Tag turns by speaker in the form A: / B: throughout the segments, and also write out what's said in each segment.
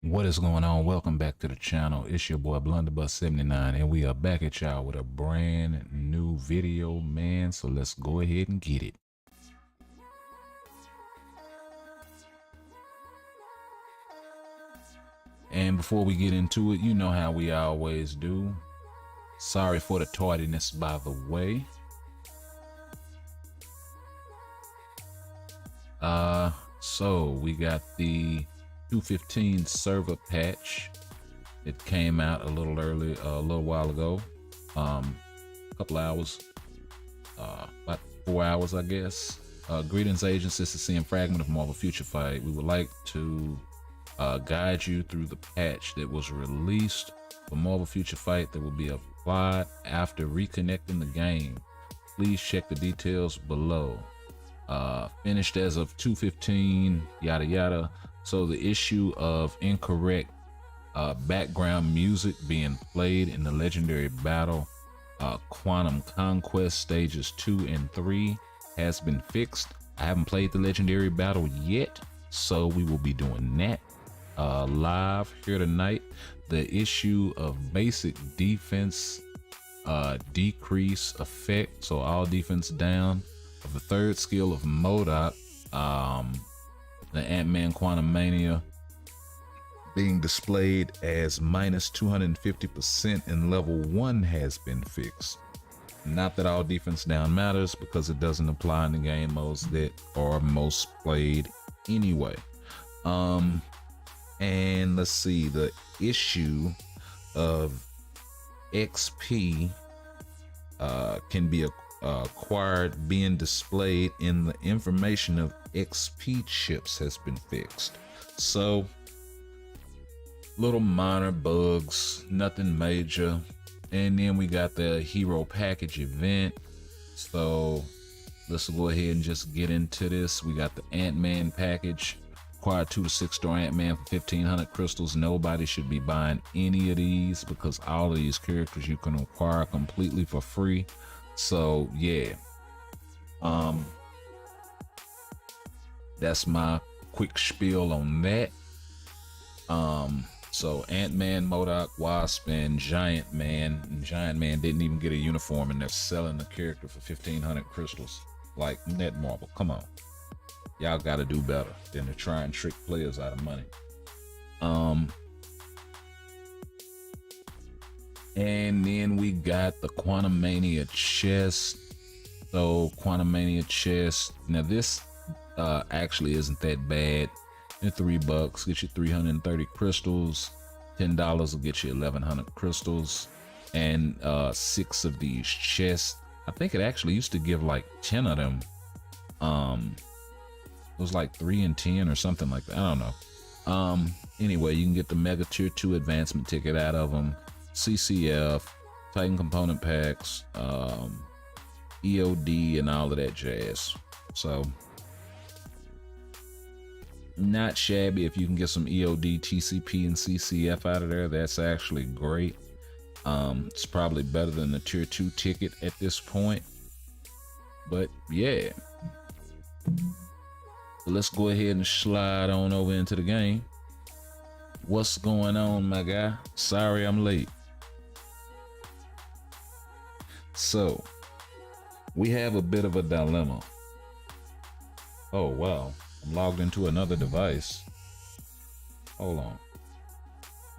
A: What is going on? Welcome back to the channel. It's your boy Blunderbuss79 and we are back at y'all with a brand new video, man. So let's go ahead and get it. And before we get into it, you know how we always do. Sorry for the tardiness, by the way. So we got the 2.15 server patch. It came out a little early, a little while ago, a couple hours, about 4 hours, I guess. Greetings, agents. This is CM Fragment of Marvel Future Fight. We would like to guide you through the patch that was released for Marvel Future Fight that will be applied after reconnecting the game. Please check the details below. Finished as of 2:15, yada yada. So the issue of incorrect background music being played in the legendary battle Quantum Conquest stages 2 and 3 has been fixed. I haven't played the legendary battle yet, so we will be doing that live here tonight. The issue of basic defense decrease effect, so all defense down, of the third skill of MODOK, the Antman Quantumania, being displayed as minus 250% in level 1 has been fixed. Not that all defense down matters, because it doesn't apply in the game modes that are most played anyway. And let's see, the issue of XP can be acquired being displayed in the information of XP chips has been fixed. So little minor bugs, nothing major. And then we got the hero package event. So let's go ahead and just get into this. We got the Ant-Man package. Acquire 2 to 6 star Ant-Man for 1,500 crystals. Nobody should be buying any of these because all of these characters you can acquire completely for free. So yeah, that's my quick spiel on that. So Ant-Man, MODOK, Wasp, and Giant Man. And Giant Man didn't even get a uniform, and they're selling the character for 1,500 crystals. Like Netmarble, come on, y'all got to do better than to try and trick players out of money. And then we got the Quantumania chest. So Quantumania chest. Now this actually isn't that bad. $3 get you 330 crystals. $10 will get you 1,100 crystals. And 6 of these chests. I think it actually used to give like 10 of them. It was like 3 and 10 or something like that. I don't know. Anyway, you can get the Mega Tier 2 advancement ticket out of them. CCF, Titan component packs, EOD, and all of that jazz. So not shabby. If you can get some EOD, TCP, and CCF out of there, that's actually great. It's probably better than the tier 2 ticket at this point. But yeah, so let's go ahead and slide on over into the game. What's going on, my guy? Sorry I'm late. So we have a bit of a dilemma. Oh wow, I'm logged into another device. Hold on,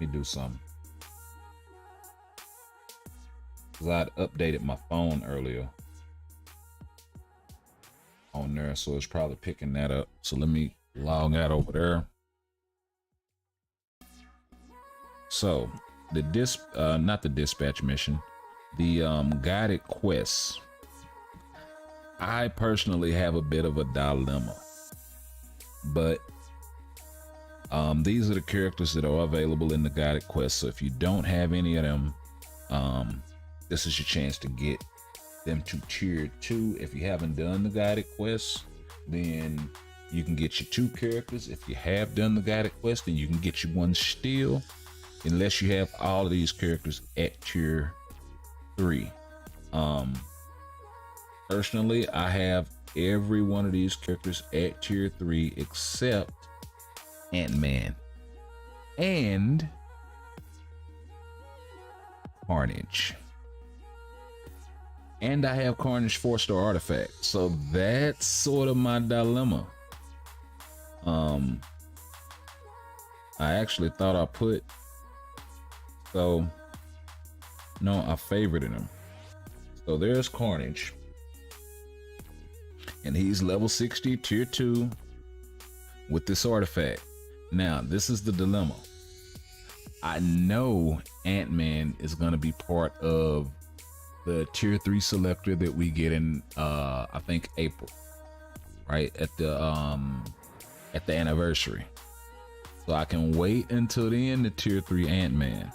A: let me do something. Cause I'd updated my phone earlier on there, so it's probably picking that up. So let me log out over there. So the not the dispatch mission, the guided quests. I personally have a bit of a dilemma, but these are the characters that are available in the guided quest. So if you don't have any of them, this is your chance to get them to tier 2. If you haven't done the guided quests, then you can get you 2 characters. If you have done the guided quest, then you can get you 1 still, unless you have all of these characters at tier 3. Personally, I have every one of these characters at tier 3 except Antman. and Carnage. And I have Carnage 4-star artifact. So that's sort of my dilemma. I actually thought I put, so no, I favorited him. So there's Carnage. And he's level 60, tier 2 with this artifact. Now, this is the dilemma. I know Antman is going to be part of the tier 3 selector that we get in I think April, right at the anniversary. So I can wait until the end of tier 3 Antman,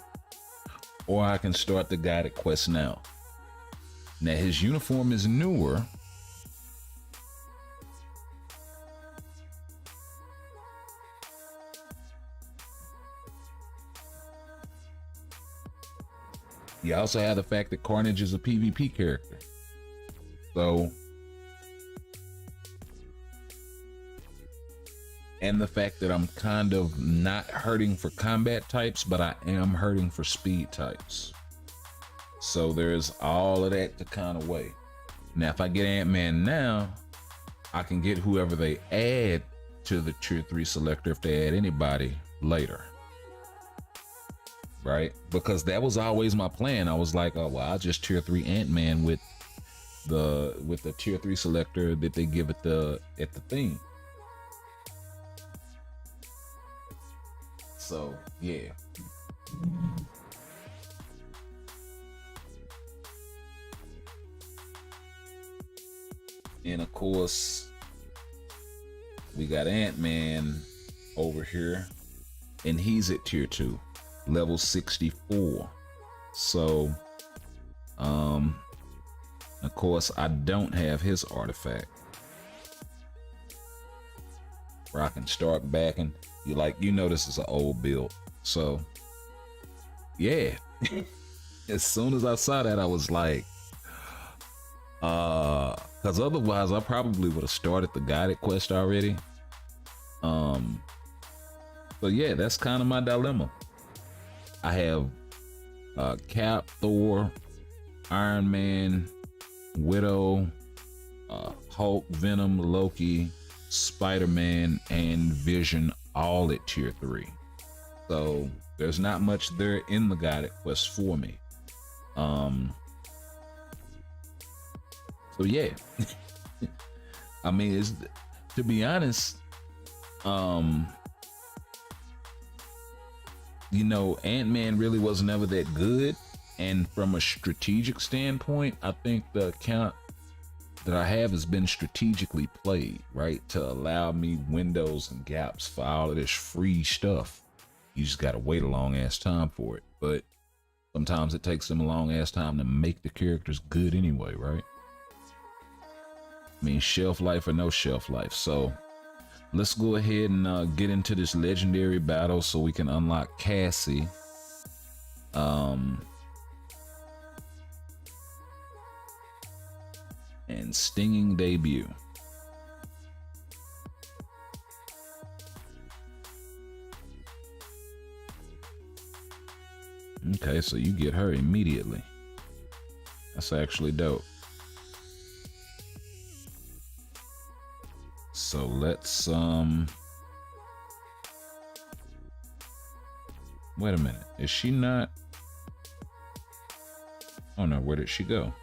A: or I can start the guided quest now. Now his uniform is newer. You also have the fact that Carnage is a PvP character. So, and the fact that I'm kind of not hurting for combat types, but I am hurting for speed types. So there's all of that to kind of weigh. Now, if I get Antman now, I can get whoever they add to the tier 3 selector if they add anybody later. Right? Because that was always my plan. I was like, oh well, I'll just tier 3 Antman with the tier 3 selector that they give at the theme. So yeah. And of course, we got Antman over here, and he's at tier 2, level 64. So, of course, I don't have his artifact, where I can start backing. You know, this is an old build. So, yeah. As soon as I saw that, I was like, because otherwise I probably would have started the guided quest already. So yeah, that's kind of my dilemma. I have Cap, Thor, Iron Man, Widow, Hulk, Venom, Loki, Spider-Man, and Vision all at tier 3. So there's not much there in the guided quest for me. So yeah. I mean, it's, to be honest, you know, Antman really was never that good, and from a strategic standpoint, I think the account that I have has been strategically played, right, to allow me windows and gaps for all of this free stuff. You just gotta wait a long ass time for it, but sometimes it takes them a long ass time to make the characters good anyway, right? I mean, shelf life or no shelf life. So let's go ahead and get into this legendary battle so we can unlock Cassie. And Stinging debut. Okay, so you get her immediately. That's actually dope. So let's wait a minute. Is she not? Oh no, where did she go?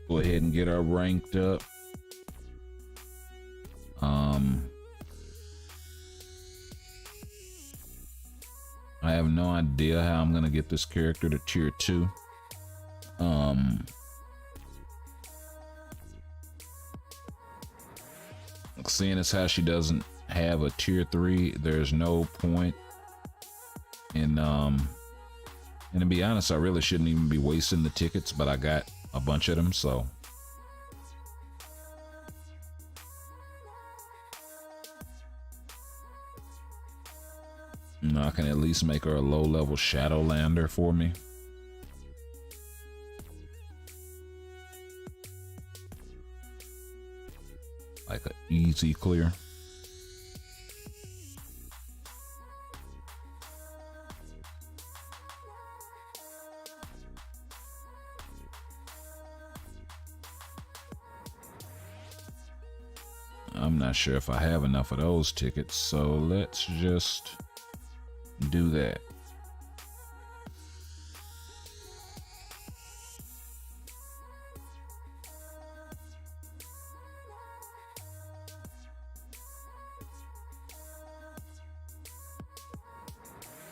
A: Go ahead and get her ranked up. I have no idea how I'm gonna get this character to tier 2. Seeing as how she doesn't have a tier 3, there's no point in and to be honest, I really shouldn't even be wasting the tickets, but I got a bunch of them, so I can at least make her a low-level shadow lander for me. Like an easy clear. I'm not sure if I have enough of those tickets, so let's just do that.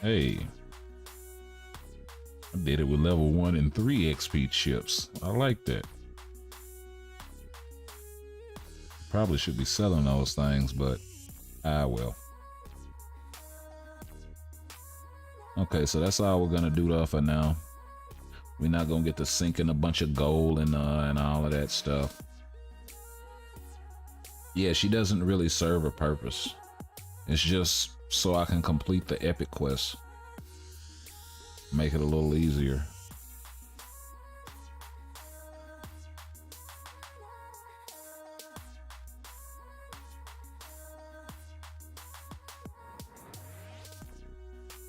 A: Hey, I did it with level 1 and 3 XP chips. I like that. Probably should be selling those things, but I will. Okay, so that's all we're gonna do though for now. We're not gonna get to sinking a bunch of gold and all of that stuff. Yeah, she doesn't really serve a purpose. It's just so I can complete the epic quest. Make it a little easier.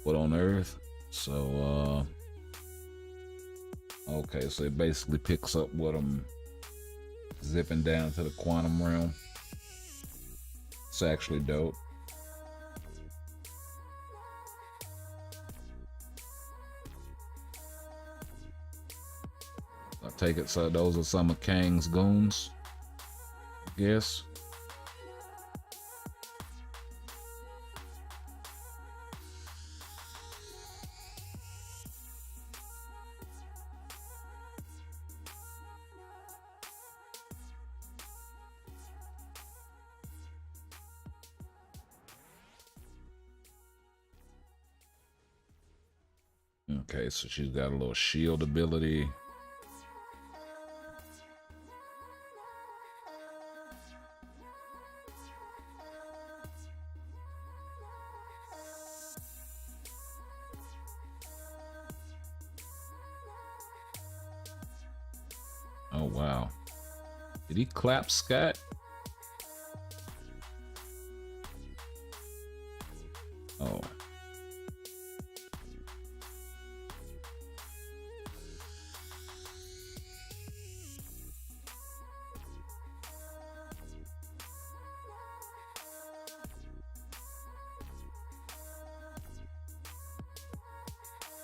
A: What on earth? So, okay, so it basically picks up what I'm zipping down to the quantum realm. It's actually dope. I take it so those are some of Kang's goons, I guess. Okay, so she's got a little shield ability. Oh, wow. Did he clap Scott? Oh.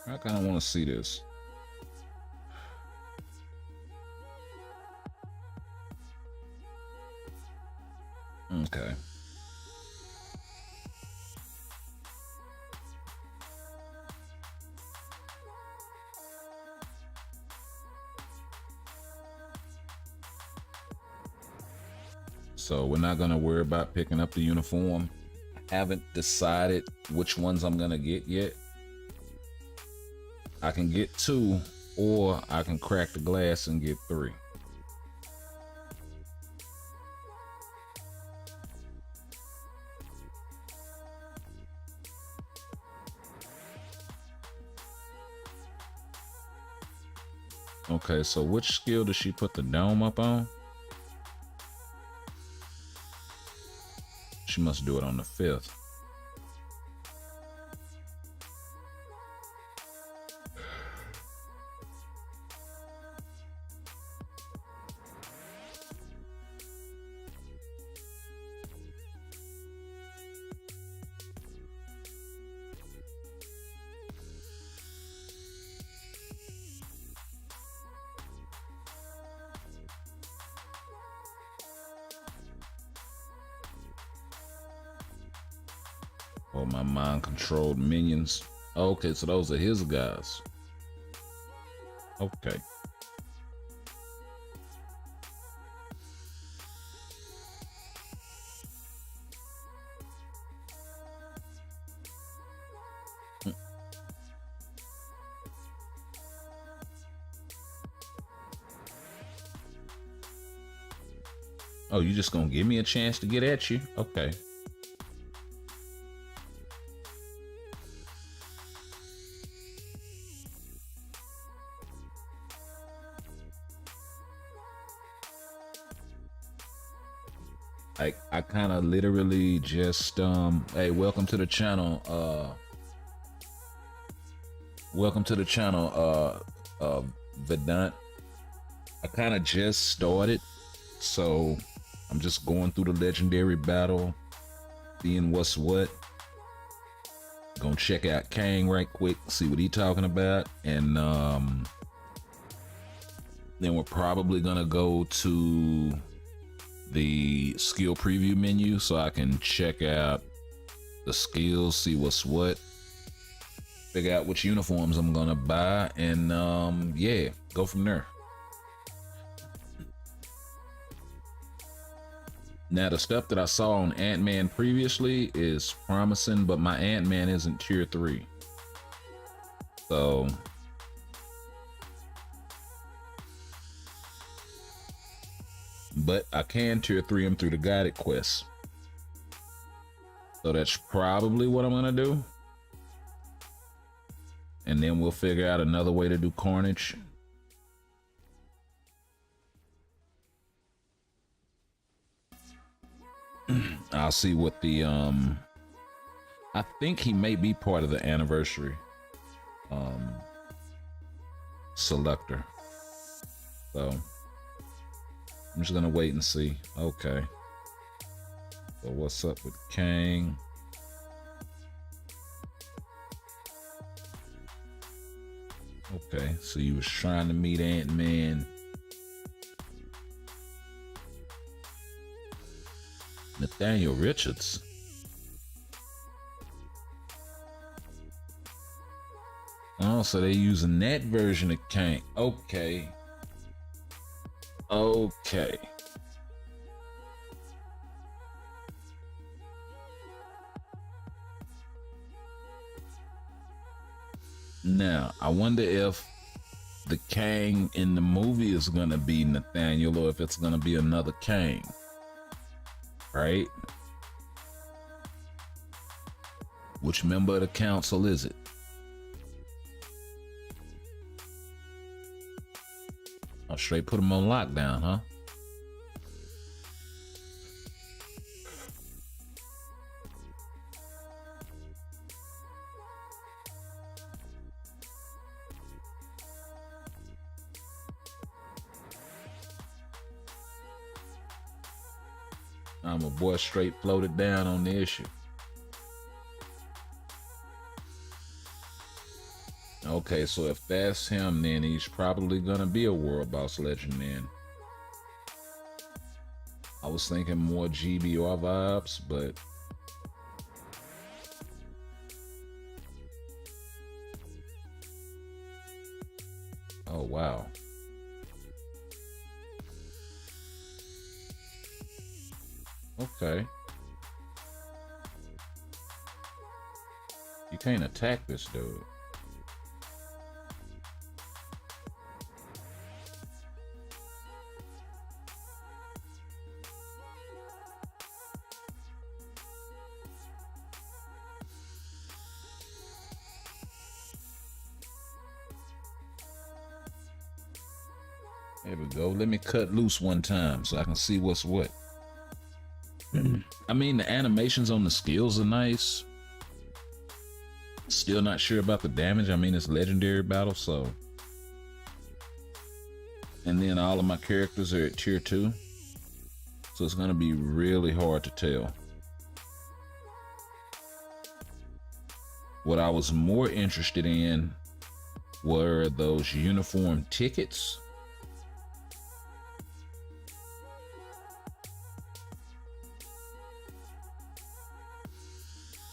A: I kind of want to see this. Okay. So we're not going to worry about picking up the uniform. I haven't decided which ones I'm going to get yet. I can get 2, or I can crack the glass and get 3. Okay, so which skill does she put the dome up on? She must do it on the 5th. Oh, my mind-controlled minions. Okay, so those are his guys. Okay. Oh, you just gonna give me a chance to get at you? Okay. Like I kind of literally just hey, welcome to the channel. Welcome to the channel, Vedant. I kind of just started, so I'm just going through the legendary battle, seeing what's what. Gonna check out Kang right quick, see what he talking about, and then we're probably gonna go to the skill preview menu so I can check out the skills, see what's what, figure out which uniforms I'm gonna buy, and yeah, go from there. Now the stuff that I saw on Antman previously is promising, but my Antman isn't tier 3. So but I can tier 3 him through the guided quests. So that's probably what I'm gonna do. And then we'll figure out another way to do Carnage. I'll see what the I think he may be part of the anniversary selector. So I'm just gonna wait and see. Okay. So what's up with Kang? Okay, so you was trying to meet Antman. Nathaniel Richards. Oh, so they're using that version of Kang. Okay. Okay. Now, I wonder if the Kang in the movie is gonna be Nathaniel or if it's gonna be another Kang. Right? Which member of the council is it? I'll straight put him on lockdown, huh? I'm a boy straight floated down on the issue. Okay, so if that's him, then he's probably gonna be a world boss legend then. I was thinking more GBR vibes, but oh wow. Okay. You can't attack this dude. There we go. Let me cut loose one time so I can see what's what. I mean, the animations on the skills are nice. Still not sure about the damage. I mean, it's legendary battle, so. And then all of my characters are at tier 2. So it's gonna be really hard to tell. What I was more interested in were those uniform tickets.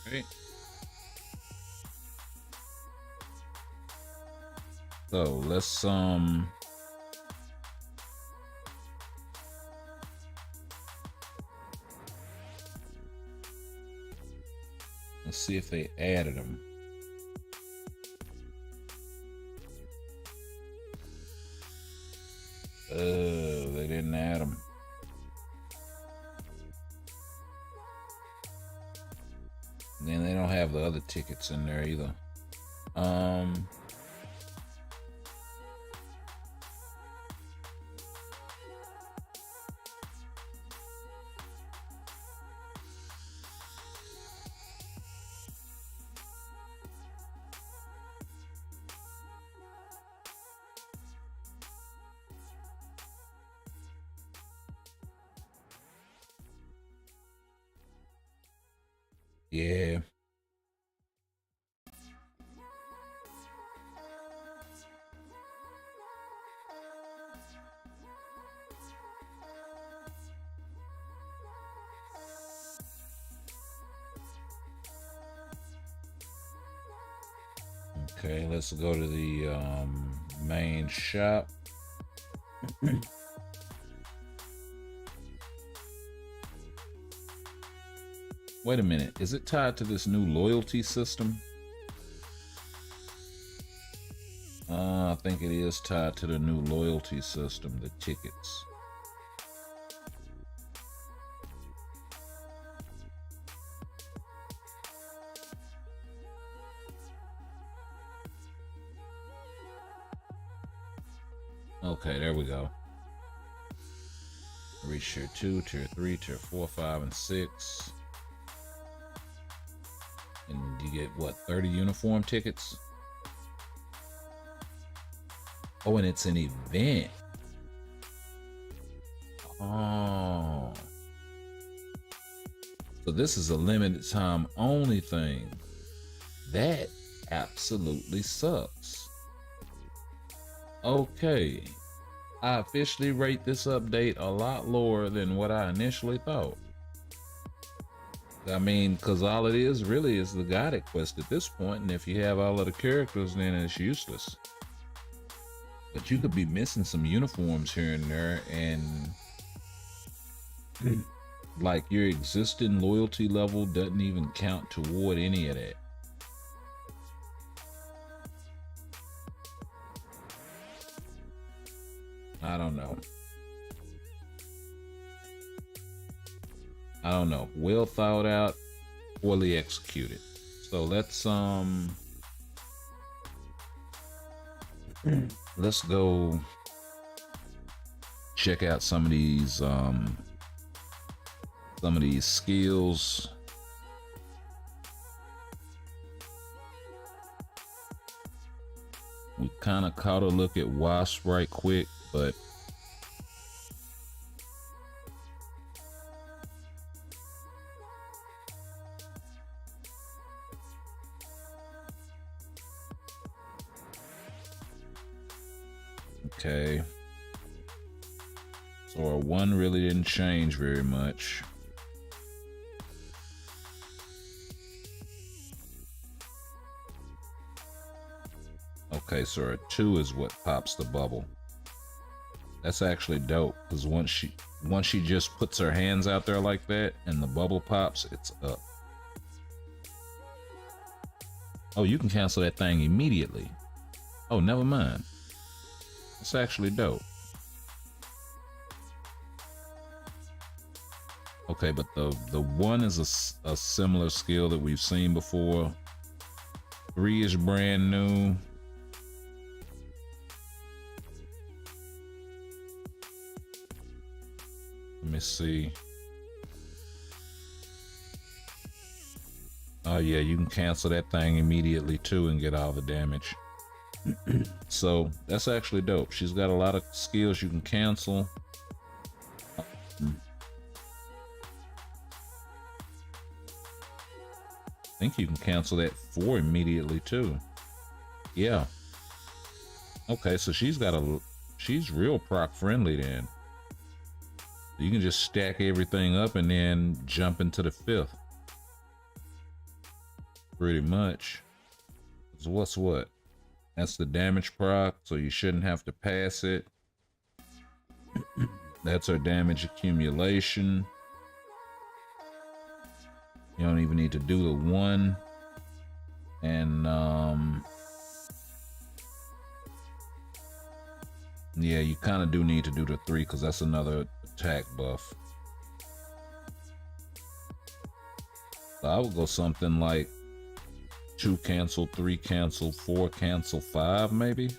A: Right. So let's see if they added them. They didn't add them. Then they don't have the other tickets in there either. Yeah. Okay, let's go to the main shop. Wait a minute, is it tied to this new loyalty system? I think it is tied to the new loyalty system, the tickets. Okay, there we go. Reach tier 2, tier 3, tier 4, 5, and 6. And you get, what, 30 uniform tickets? Oh, and it's an event. Oh. So this is a limited time only thing. That absolutely sucks. Okay. I officially rate this update a lot lower than what I initially thought. I mean, because all it is really is the guided quest at this point, and if you have all of the characters, then it's useless. But you could be missing some uniforms here and there, and like your existing loyalty level doesn't even count toward any of that. I don't know. I don't know. Well thought out, poorly executed. So let's go check out some of these skills. We kind of caught a look at Wasp right quick, but okay. So our one really didn't change very much. Okay, so our 2 is what pops the bubble. That's actually dope, because once she just puts her hands out there like that and the bubble pops, it's up. Oh, you can cancel that thing immediately. Oh, never mind. It's actually dope. Okay, but the 1 is a similar skill that we've seen before. 3 is brand new. Let me see. Oh yeah, you can cancel that thing immediately too and get all the damage. So that's actually dope. She's got a lot of skills you can cancel. I think you can cancel that 4 immediately too. Yeah. Okay, so she's real proc friendly then. You can just stack everything up and then jump into the 5th. Pretty much. So what's what? That's the damage proc, so you shouldn't have to pass it. That's our damage accumulation. You don't even need to do the 1. And yeah, you kind of do need to do the 3 because that's another attack buff. So I would go something like 2 cancel, 3 cancel, 4 cancel, 5 maybe.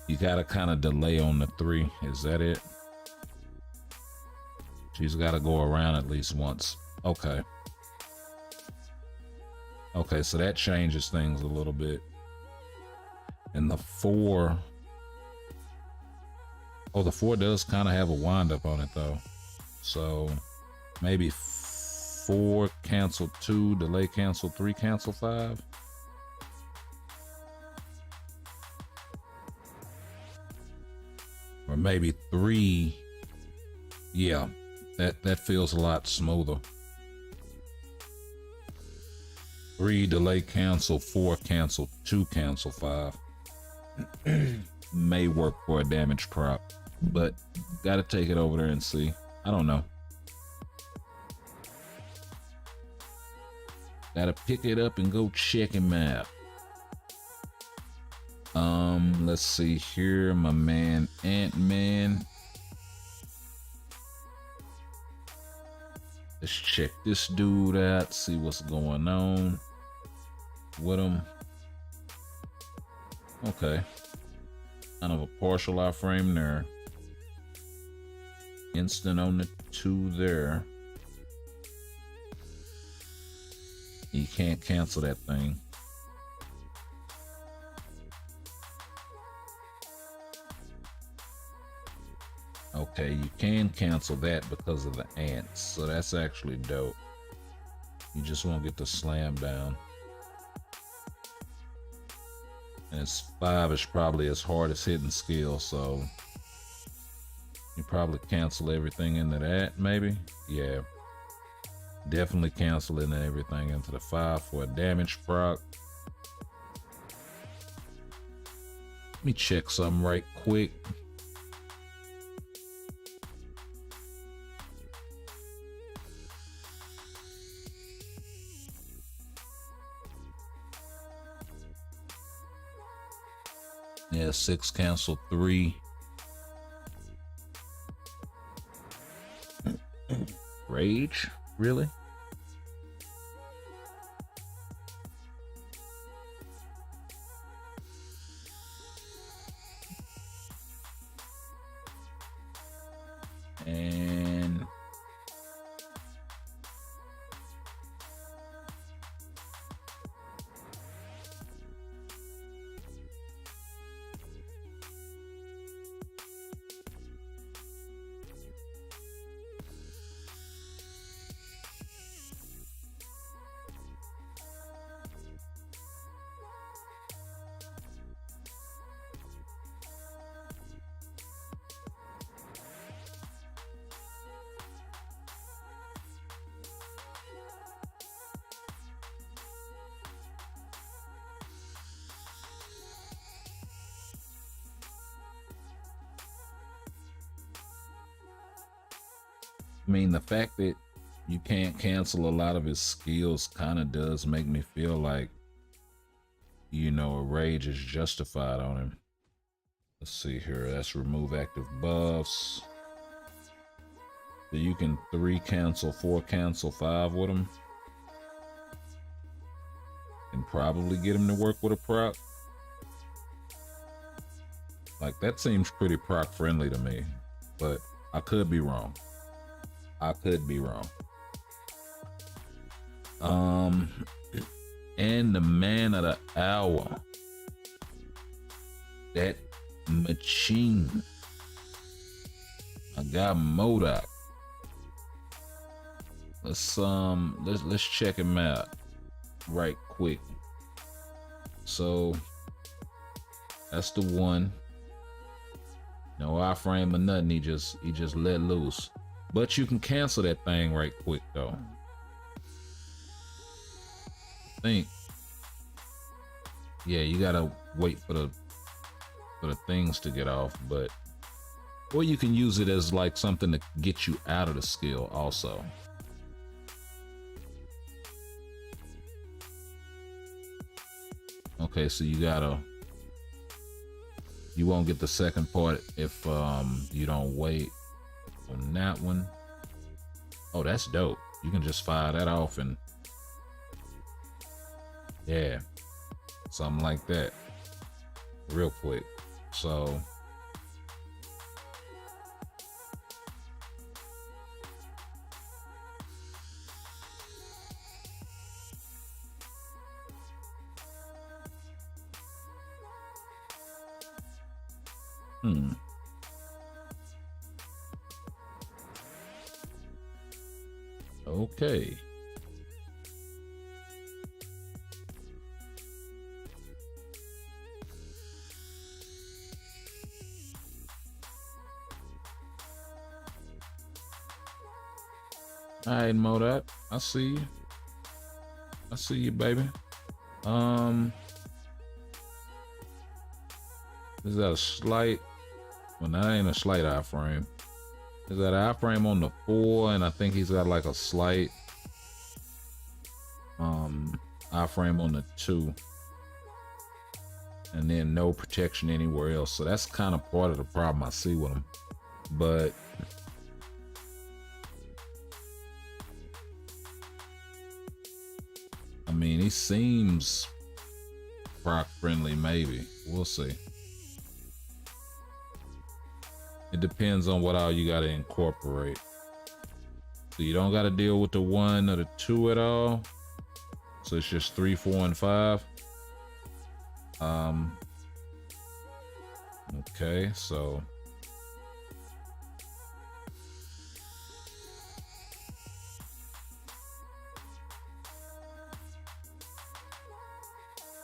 A: You gotta kind of delay on the 3. Is that it? She's gotta go around at least once. Okay. Okay, so that changes things a little bit. And the 4, Oh, the 4 does kind of have a wind up on it though. So maybe 4 cancel 2, delay cancel 3, cancel 5. Or maybe 3. Yeah, that feels a lot smoother. 3 delay cancel 4 cancel 2 cancel 5. May work for a damage prop, but gotta take it over there and see. I don't know. Gotta pick it up and go check him out. Let's see here, my man Antman. Let's check this dude out, see what's going on with him. Okay. Kind of a partial iframe there. Instant on the 2 there. You can't cancel that thing. Okay, you can cancel that because of the ants, so that's actually dope. You just won't get the slam down. And it's 5 is probably his hardest hitting skill, so you probably cancel everything into that, maybe? Yeah. Definitely canceling everything into the 5 for a damage proc. Let me check something right quick. Yeah, 6 cancel 3. Rage? Really? And I mean, the fact that you can't cancel a lot of his skills kind of does make me feel like, you know, a rage is justified on him. Let's see here. That's remove active buffs. So you can 3 cancel, 4 cancel, 5 with him. And probably get him to work with a proc. Like, that seems pretty proc friendly to me. But I could be wrong. I could be wrong. And the man of the hour. That machine. I got Modoc. Let's check him out right quick. So that's the one. No iframe or nothing. He just let loose. But you can cancel that thing right quick though. I think. Yeah, you gotta wait for the things to get off, but or you can use it as like something to get you out of the skill also. Okay, so you won't get the second part if you don't wait on that one. Oh, that's dope. You can just fire that off and yeah, something like that real quick. So Okay. All right, Modak. I see you. I see you, baby. Is that a slight? Well, that ain't a slight iframe. Is that an iframe on the 4? And I think he's got like a slight iframe on the 2. And then no protection anywhere else. So that's kind of part of the problem I see with him. But I mean, he seems proc friendly, maybe. We'll see. It depends on what all you got to incorporate. So you don't got to deal with the 1 or the 2 at all. So it's just 3, 4, and 5. Okay, so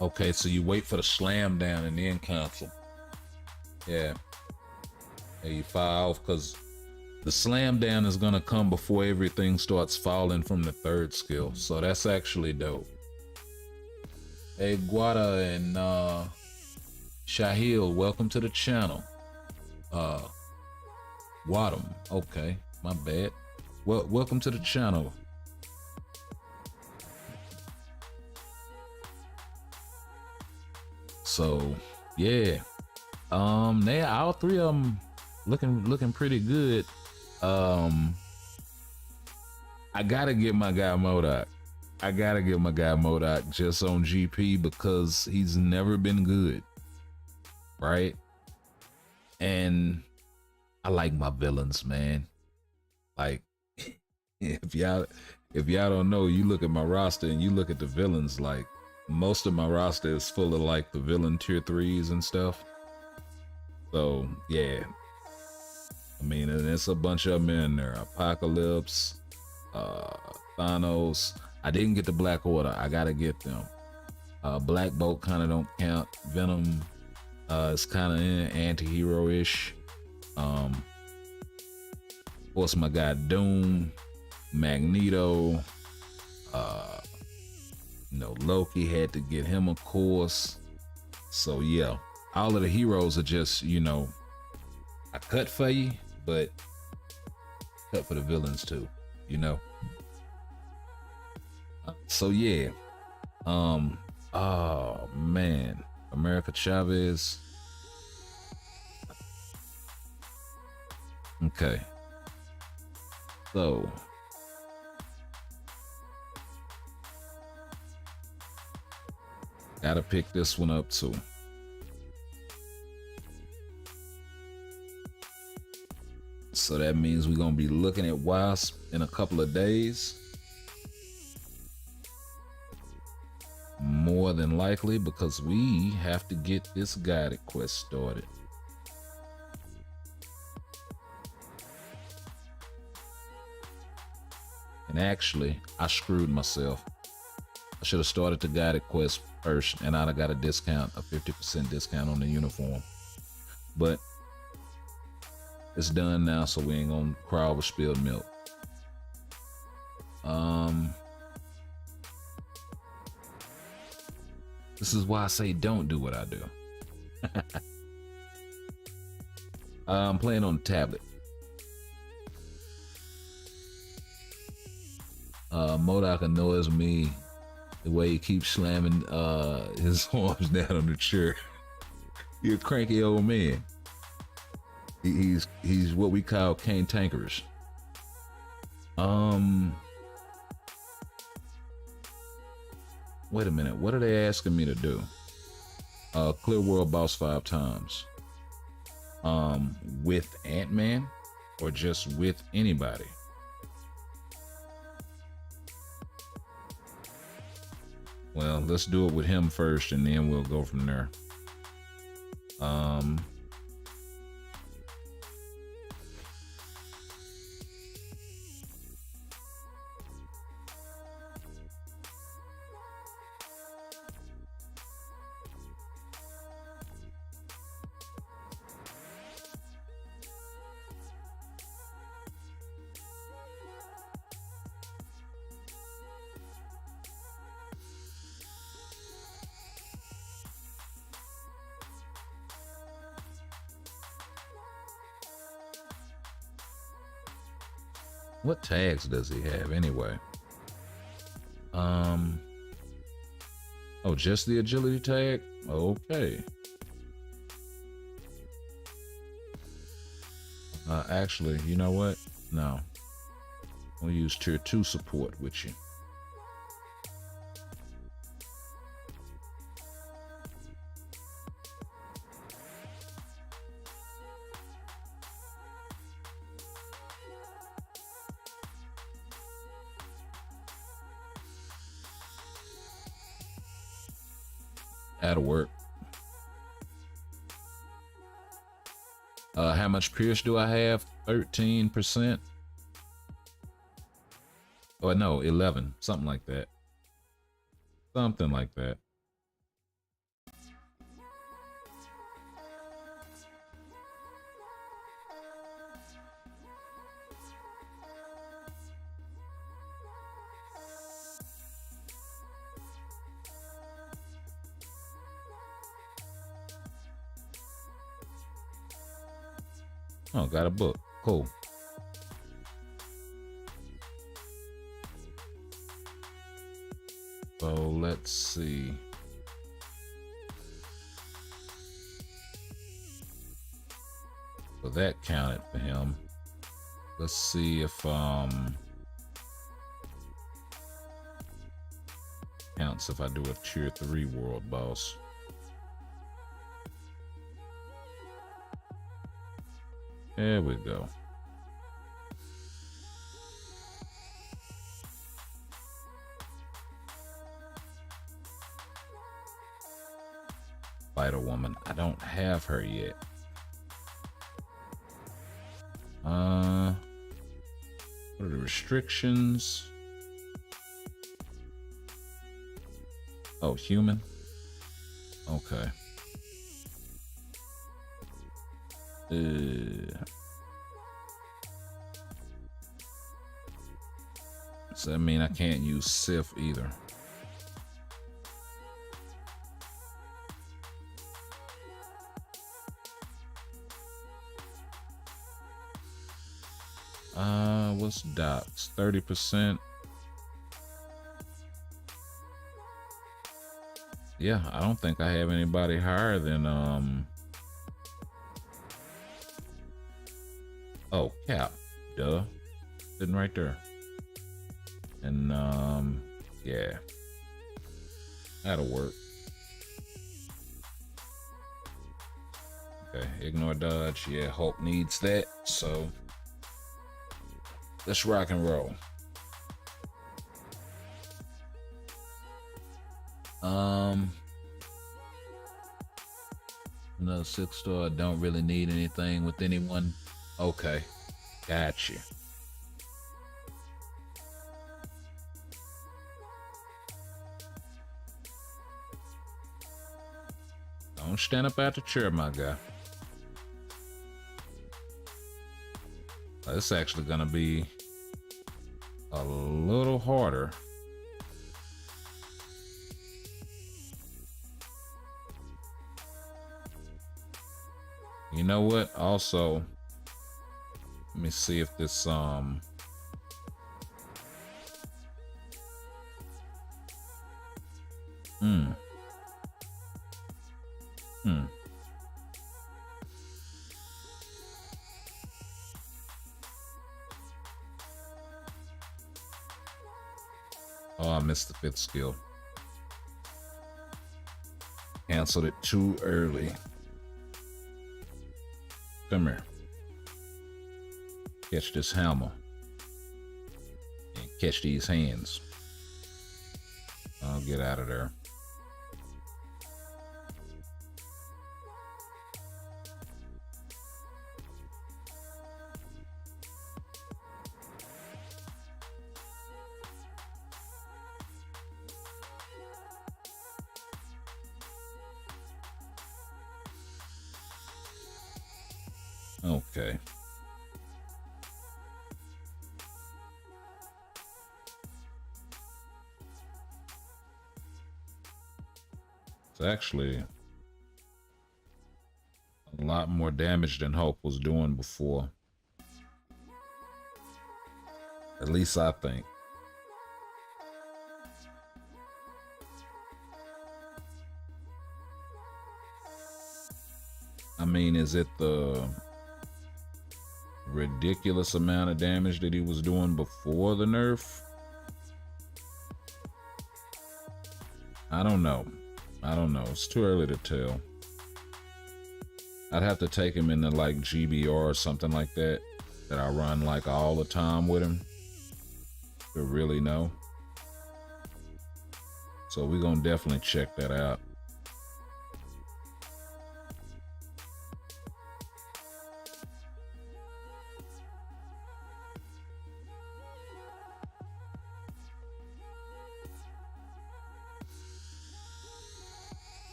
A: okay, so you wait for the slam down and then cancel. Yeah. And you fire off because the slam down is gonna come before everything starts falling from the 3rd skill. So that's actually dope. Hey Guada and Shahil, welcome to the channel. Wadham, okay, my bad. Well, welcome to the channel. So yeah, they all 3 of them looking pretty good. I gotta get my guy Modak. I gotta get my guy Modak just on GP because he's never been good, right? And I like my villains, man. Like if y'all don't know, you look at my roster and you look at the villains, like most of my roster is full of like the villain tier 3s and stuff. So yeah, I mean, and there's a bunch of them in there. Apocalypse, Thanos. I didn't get the Black Order. I gotta get them. Black Bolt kind of don't count. Venom is kind of anti-hero-ish. Of course, my guy Doom, Magneto. Loki had to get him, of course. So yeah, all of the heroes are just, I cut for you, but cut for the villains too, So yeah, oh man, America Chavez. Okay, so gotta pick this one up too. So that means we're gonna be looking at Wasp in a couple of days. More than likely, because we have to get this guided quest started. And actually, I screwed myself. I should have started the guided quest first, and I'd have got a discount, a 50% discount on the uniform. But it's done now, so we ain't gonna cry over spilled milk. This is why I say don't do what I do. I'm playing on the tablet. Modak annoys me the way he keeps slamming his arms down on the chair. You're a cranky old man. He's what we call cantankerous. Wait a minute, what are they asking me to do? Clear world boss 5 times. With Antman or just with anybody? Well, let's do it with him first and then we'll go from there. What tags does he have anyway? Oh, just the agility tag? Okay. Actually, you know what? No. We'll use tier 2 support with you. That'll work. How much Pierce do I have? 13%? Oh, no, 11. Something like that. Something like that. Oh, got a book. Cool. So let's see. So that counted for him. Let's see if counts if I do a tier 3 world boss. There we go. Spider Woman. I don't have her yet. What are the restrictions? Oh, human. Okay. So that means I can't use Sif either. What's Doc's? 30%. Yeah, I don't think I have anybody higher than oh, Cap. Duh. Sitting right there. And yeah. That'll work. Okay, ignore dodge. Yeah, Hulk needs that, so let's rock and roll. Another 6-star. Don't really need anything with anyone. Okay, gotcha. Don't stand up out the chair, my guy. It's actually gonna be a little harder. You know what? Also, let me see if this Oh, I missed the 5th skill. Canceled it too early. Come here. Catch this hammer. And catch these hands. I'll get out of there. Okay. It's actually a lot more damage than Hulk was doing before. At least I think. I mean, is it the ridiculous amount of damage that he was doing before the nerf? I don't know. I don't know. It's too early to tell. I'd have to take him into like GBR or something like that I run like all the time with him to really know. So we're gonna definitely check that out.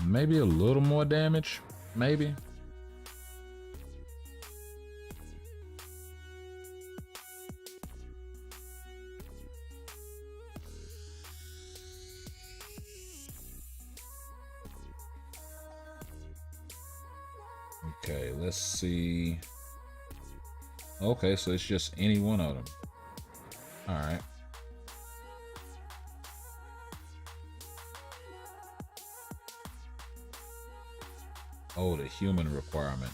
A: Maybe a little more damage, maybe. Okay, let's see. Okay, so it's just any one of them. All right. Oh, the human requirement.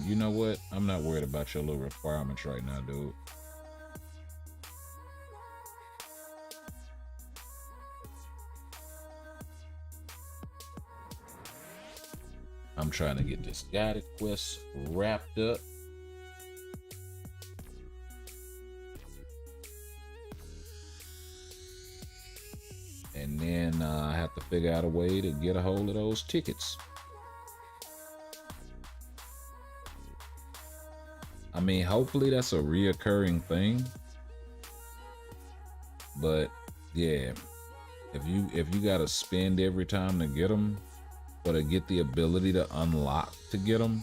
A: You know what? I'm not worried about your little requirements right now, dude. I'm trying to get this guided quest wrapped up. And then I have to figure out a way to get a hold of those tickets. I mean, hopefully that's a reoccurring thing. But yeah, if you gotta spend every time to get them, or to get the ability to unlock to get them,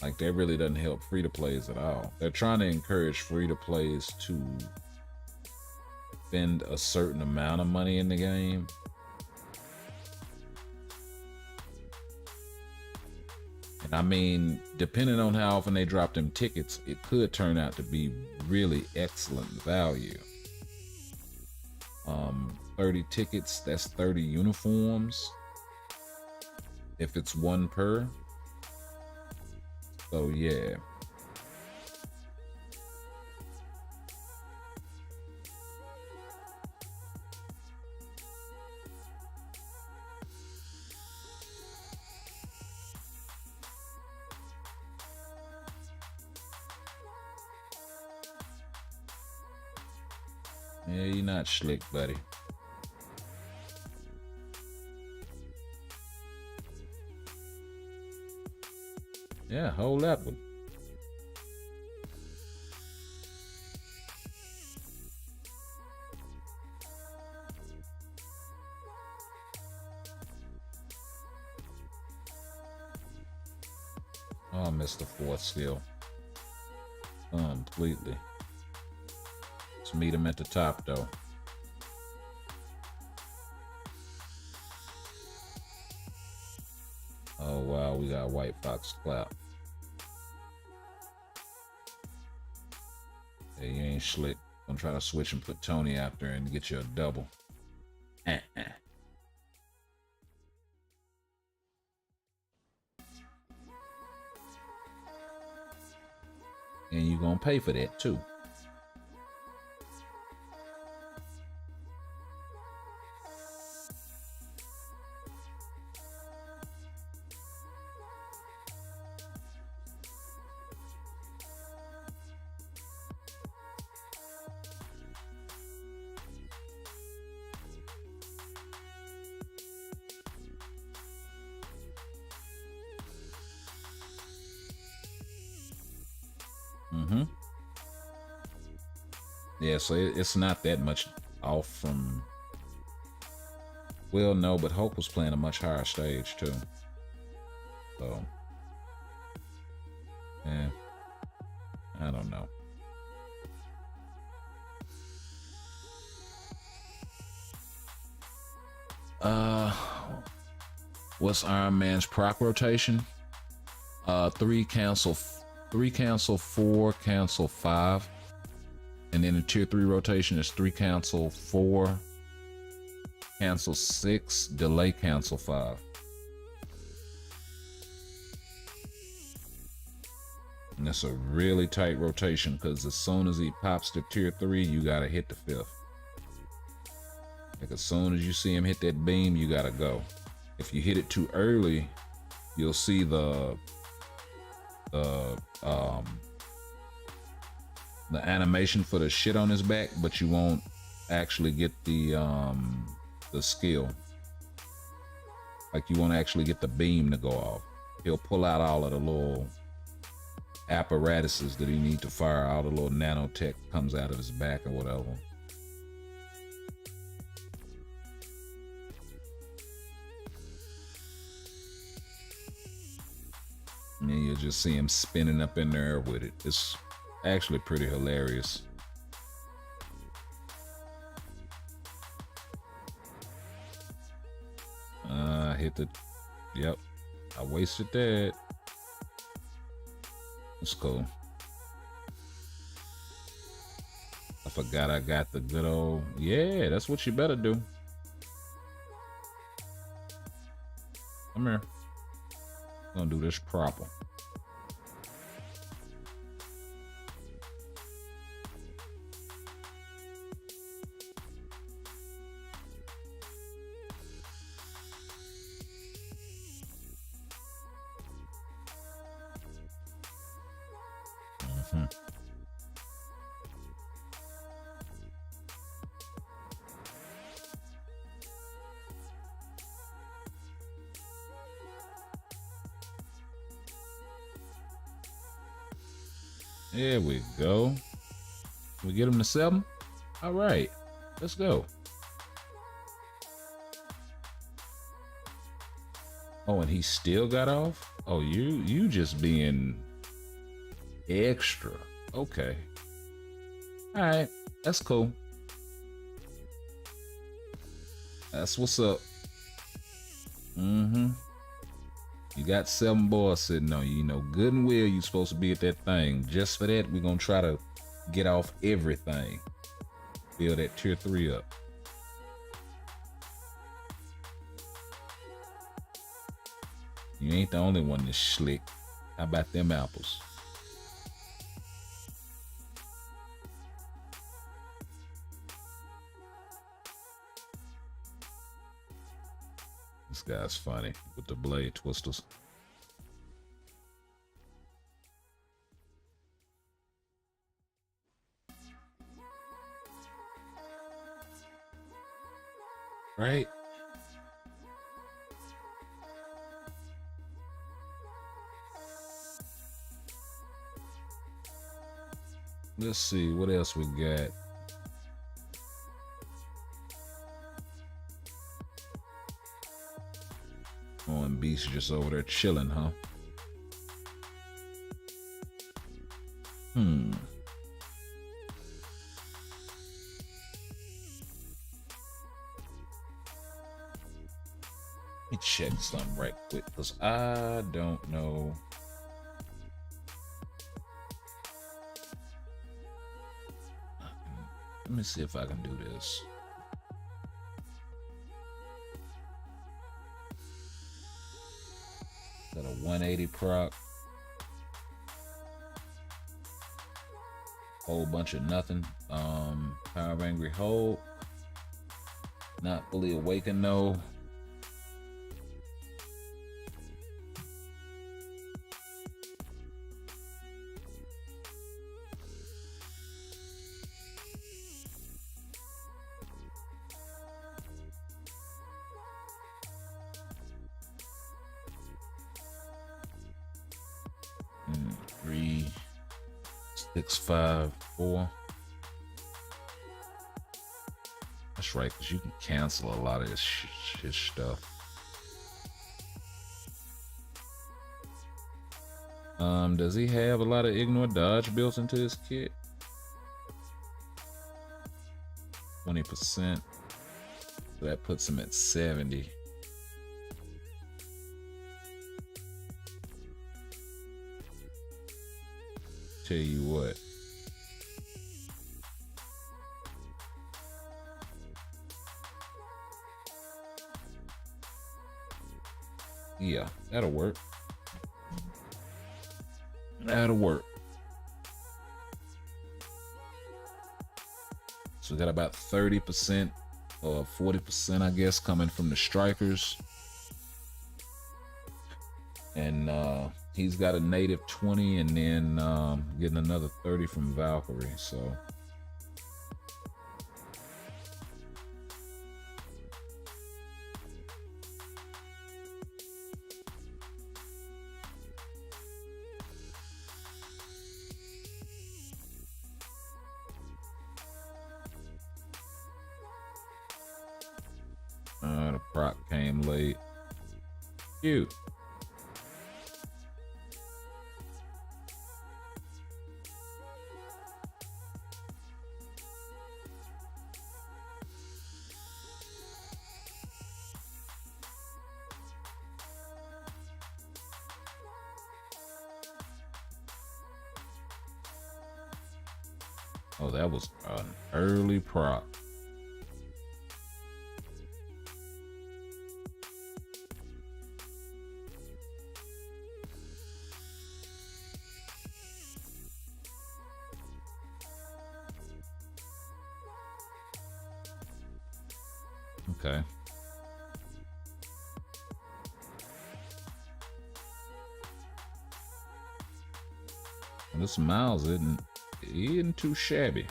A: like that really doesn't help free-to-plays at all. They're trying to encourage free-to-plays to spend a certain amount of money in the game. And I mean, depending on how often they drop them tickets, it could turn out to be really excellent value. 30 tickets, that's 30 uniforms. If it's one per. So yeah. Yeah, you're not slick, buddy. Yeah, hold that one. Oh, I missed the fourth skill. Completely. Let's meet him at the top, though. Oh, wow, we got White Fox Clout. Hey, you ain't slick. I'm trying to switch and put Tony after and get you a double. And you gonna pay for that, too. Yeah, so it's not that much off from... Well, no, but Hulk was playing a much higher stage, too. So... yeah. I don't know. What's Iron Man's proc rotation? 3 cancel, 3 cancel, 4 cancel, 5. And then the tier 3 rotation is 3 cancel, 4 cancel, 6, delay cancel, 5. And that's a really tight rotation because as soon as he pops to tier 3, you gotta hit the 5th. Like as soon as you see him hit that beam, you gotta go. If you hit it too early, you'll see the animation for the shit on his back, but you won't actually get the skill. Like you won't actually get the beam to go off. He'll pull out all of the little apparatuses that he needs to fire. All the little nanotech comes out of his back or whatever. And then you'll just see him spinning up in the air with it. It's actually pretty hilarious. Hit the, yep, I wasted that. That's cool. I forgot I got the good old, yeah, that's what you better do. Come here. Gonna do this proper. There we go. We get him to 7. All right, let's go. Oh, and he still got off? Oh, you just being extra. Okay. All right, that's cool. That's what's up. You got 7 boys sitting on you. You know good and well you're supposed to be at that thing. Just for that, we're gonna try to get off everything. Build that tier 3 up. You ain't the only one that's slick. How about them apples? This guy's funny with the blade twisters. Right? Let's see what else we got. Oh, and Beast just over there chilling, huh? Let me check something right quick, because I don't know. Let me see if I can do this. Got a 180 proc. Whole bunch of nothing. Power of Angry Hold. Not fully awakened, no. Three, 6, 5, 4. That's right, because you can cancel a lot of this stuff. Does he have a lot of ignore dodge built into his kit? 20%. So that puts him at 70. tell you what. Yeah, that'll work. That'll work. So we got about 30% or 40%, I guess, coming from the strikers. And he's got a native 20 and then getting another 30 from Valkyrie. So the proc came late. Cute. Oh, that was an early proc. Okay. And this Miles isn't too shabby.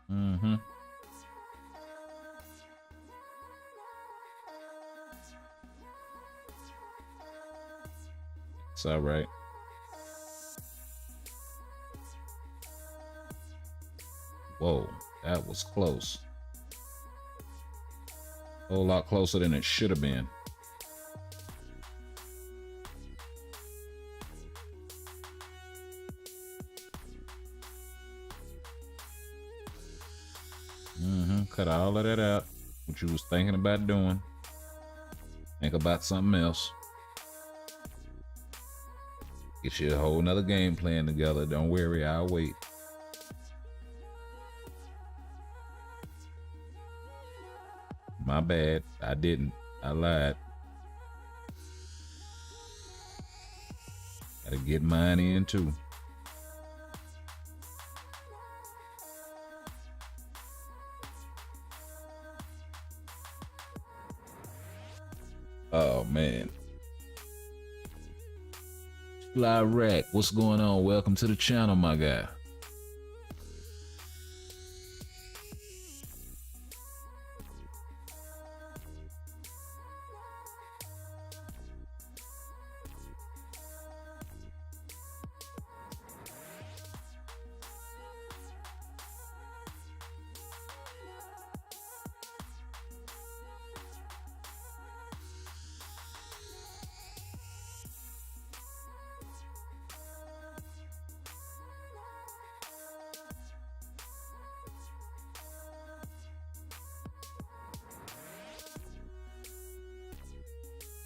A: Mm-hmm. It's all right. Whoa, that was close. A whole lot closer than it should have been. Cut all of that out. What you was thinking about doing. Think about something else. Get you a whole nother game plan together. Don't worry, I'll wait. My bad. I didn't. I lied. Gotta get mine in too. Oh man. Fly Rack, what's going on? Welcome to the channel, my guy.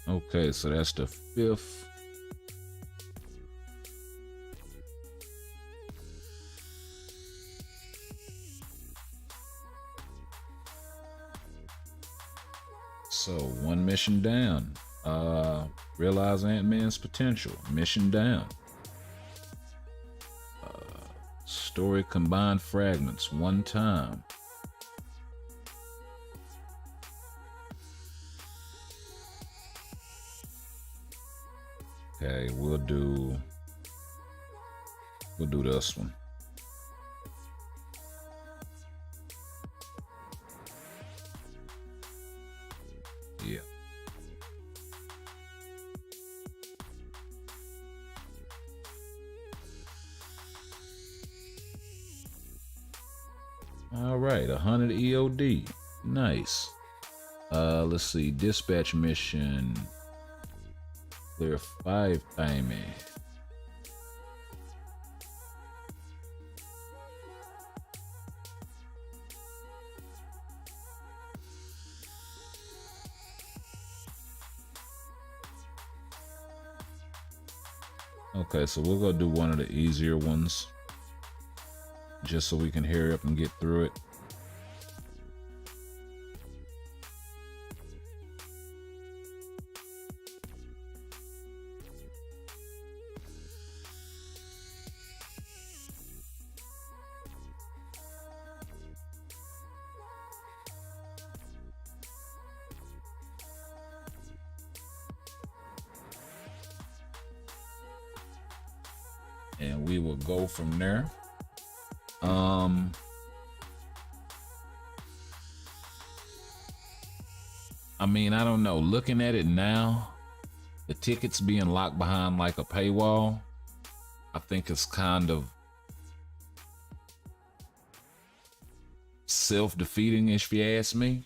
A: Okay, so that's the 5th. So 1 mission down. Realize Antman's potential. Mission down. Story combined fragments 1 time. Okay, we'll do this one. Yeah. All right, 100 EOD. Nice. Let's see, dispatch mission. Clear 5 timey. Okay, so we'll go do one of the easier ones, just so we can hurry up and get through it. And we will go from there. I mean, I don't know. Looking at it now, the tickets being locked behind like a paywall, I think it's kind of self-defeating, if you ask me.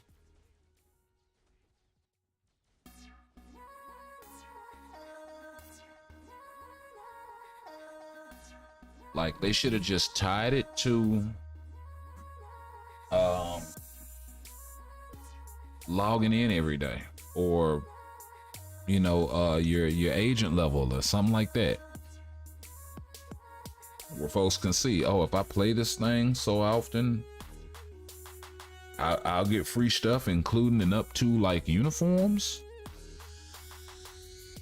A: Like, they should have just tied it to logging in every day, or you know, your agent level or something like that, where folks can see, oh, if I play this thing so often, I'll get free stuff, including and up to like uniforms.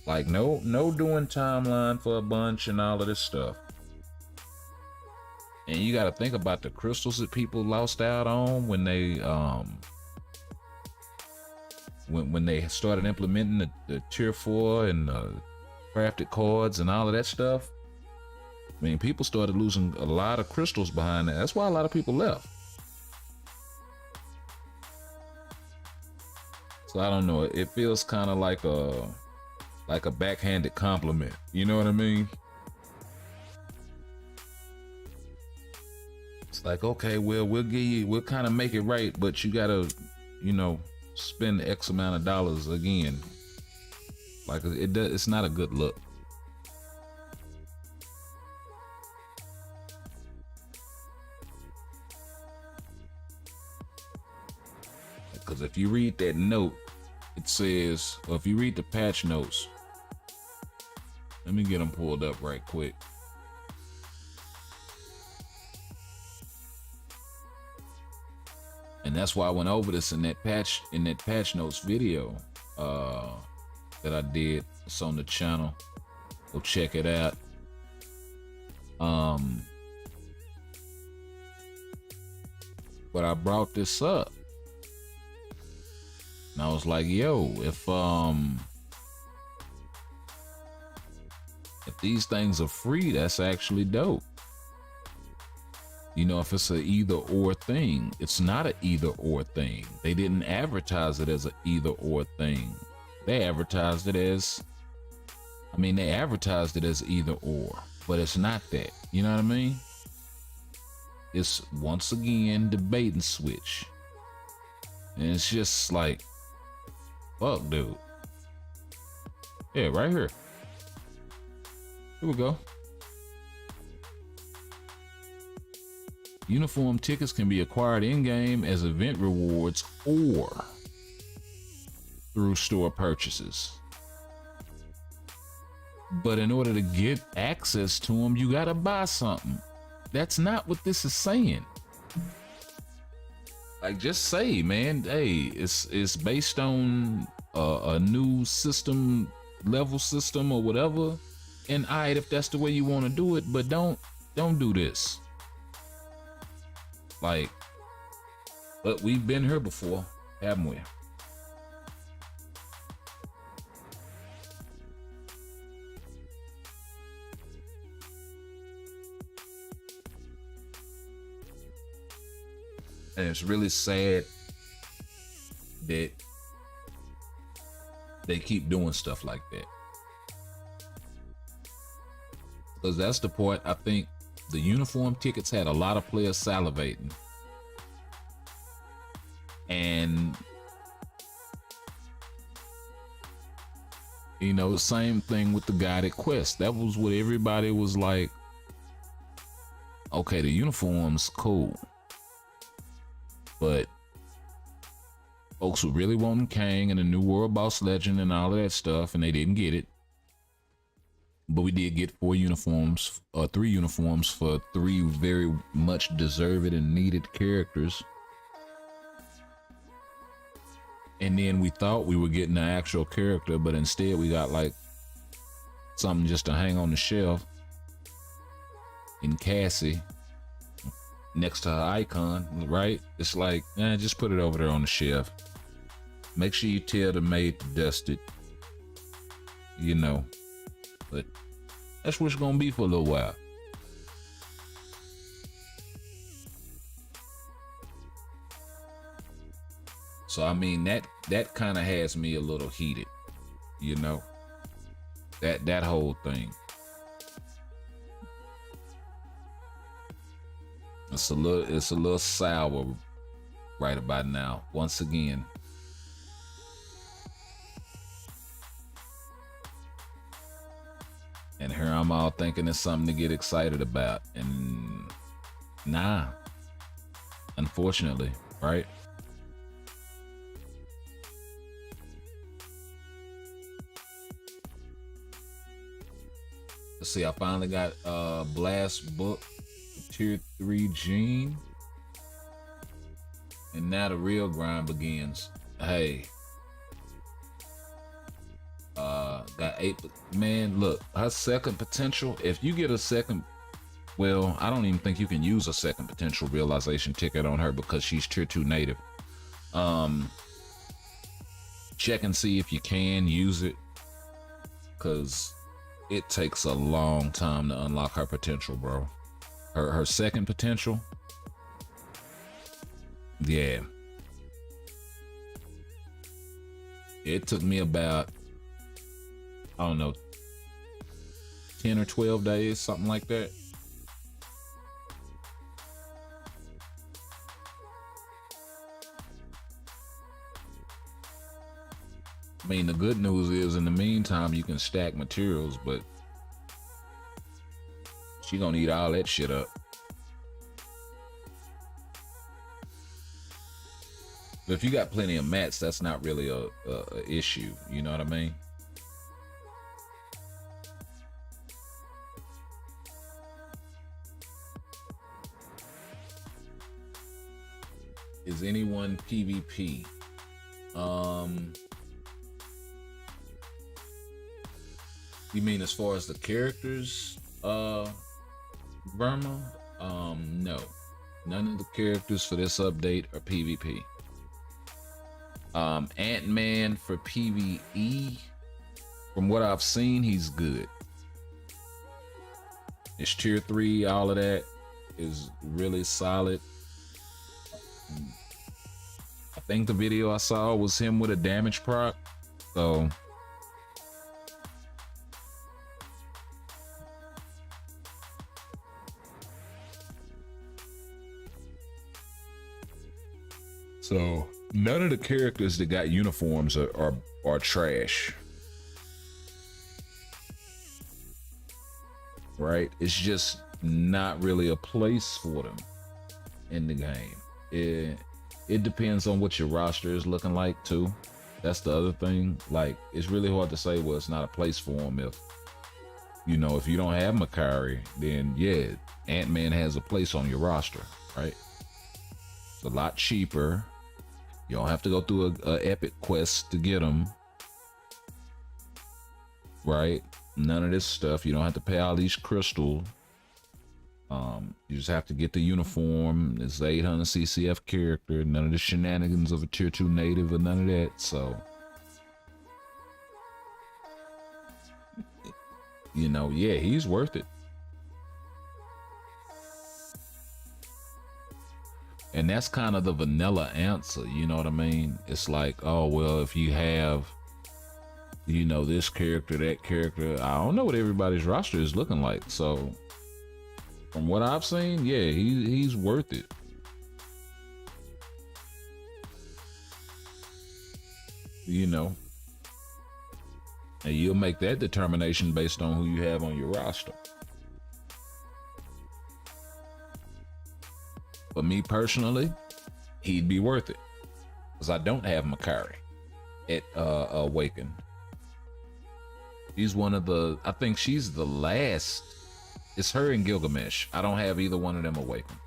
A: Like no doing timeline for a bunch and all of this stuff. And you got to think about the crystals that people lost out on when they when they started implementing the tier 4 and crafted cards and all of that stuff. I mean, people started losing a lot of crystals behind that. That's why a lot of people left. So I don't know. It feels kind of like a backhanded compliment. You know what I mean? It's like, okay, well, we'll kind of make it right, but you gotta, you know, spend X amount of dollars again. Like it's not a good look. Because if you read that note, it says, or if you read the patch notes, let me get them pulled up right quick. And that's why I went over this in that patch notes video that I did. It's on the channel. Go check it out. But I brought this up, and I was like, yo, if these things are free, that's actually dope. You know, if it's a either or thing, it's not an either or thing. They didn't advertise it as an either or thing. They advertised it as, they advertised it as either or, but it's not that. You know what I mean? It's once again the bait and switch. And it's just like, fuck, dude. Yeah, right here. Here we go. Uniform tickets can be acquired in-game as event rewards or through store purchases. But in order to get access to them, you gotta buy something. That's not what this is saying. Like, just say, man, hey, it's based on a new system, level system or whatever. And alright, if that's the way you want to do it, but don't do this. Like, but we've been here before, haven't we? And it's really sad that they keep doing stuff like that. Because that's the part, I think the uniform tickets had a lot of players salivating. And You know, same thing with the guided quest. That was what everybody was like, okay, the uniform's cool, but folks were really wanting Kang and the New World Boss Legend and all of that stuff, and they didn't get it. But we did get 3 uniforms for 3 very much deserved and needed characters. And then we thought we were getting an actual character, but instead we got like something just to hang on the shelf in Cassie next to her icon, right? It's like, just put it over there on the shelf. Make sure you tell the maid to dust it, you know. But that's what it's gonna be for a little while. So I mean, that kind of has me a little heated, you know. That whole thing. It's a little sour right about now. Once again. And here I'm all thinking it's something to get excited about. And nah. Unfortunately, right? Let's see, I finally got Blast Book, Tier 3 Gene. And now the real grind begins. Hey. Got 8, man, look, her second potential, if you get a second, well, I don't even think you can use a second potential realization ticket on her because she's Tier 2 native. Check and see if you can use it, because it takes a long time to unlock her potential, bro. Her second potential, yeah. It took me about, I don't know, 10 or 12 days, something like that. I mean, the good news is in the meantime, you can stack materials, but she gonna eat all that shit up. But if you got plenty of mats, that's not really a issue. You know what I mean? Is anyone PvP? You mean as far as the characters, Burma? No. None of the characters for this update are PvP. Antman for PvE, from what I've seen, he's good. It's Tier 3, all of that is really solid. I think the video I saw was him with a damage proc, so none of the characters that got uniforms are trash, right? It's just not really a place for them in the game. It depends on what your roster is looking like too. That's the other thing. Like, it's really hard to say, well, it's not a place for them. If you know, if you don't have Makari, then yeah, Ant-Man has a place on your roster, right? It's a lot cheaper. You don't have to go through a epic quest to get them, right? None of this stuff. You don't have to pay all these crystals. You just have to get the uniform. It's 800 CCF character. None of the shenanigans of a Tier 2 native or none of that. So, you know, yeah, he's worth it. And that's kind of the vanilla answer, you know what I mean? It's like, oh, well, if you have, you know, this character, that character, I don't know what everybody's roster is looking like. So from what I've seen, yeah, he's worth it. You know, And you'll make that determination based on who you have on your roster. For me personally, he'd be worth it. Because I don't have Makari at Awakened. She's one of the, I think she's the last. It's her and Gilgamesh. I don't have either one of them Awakened.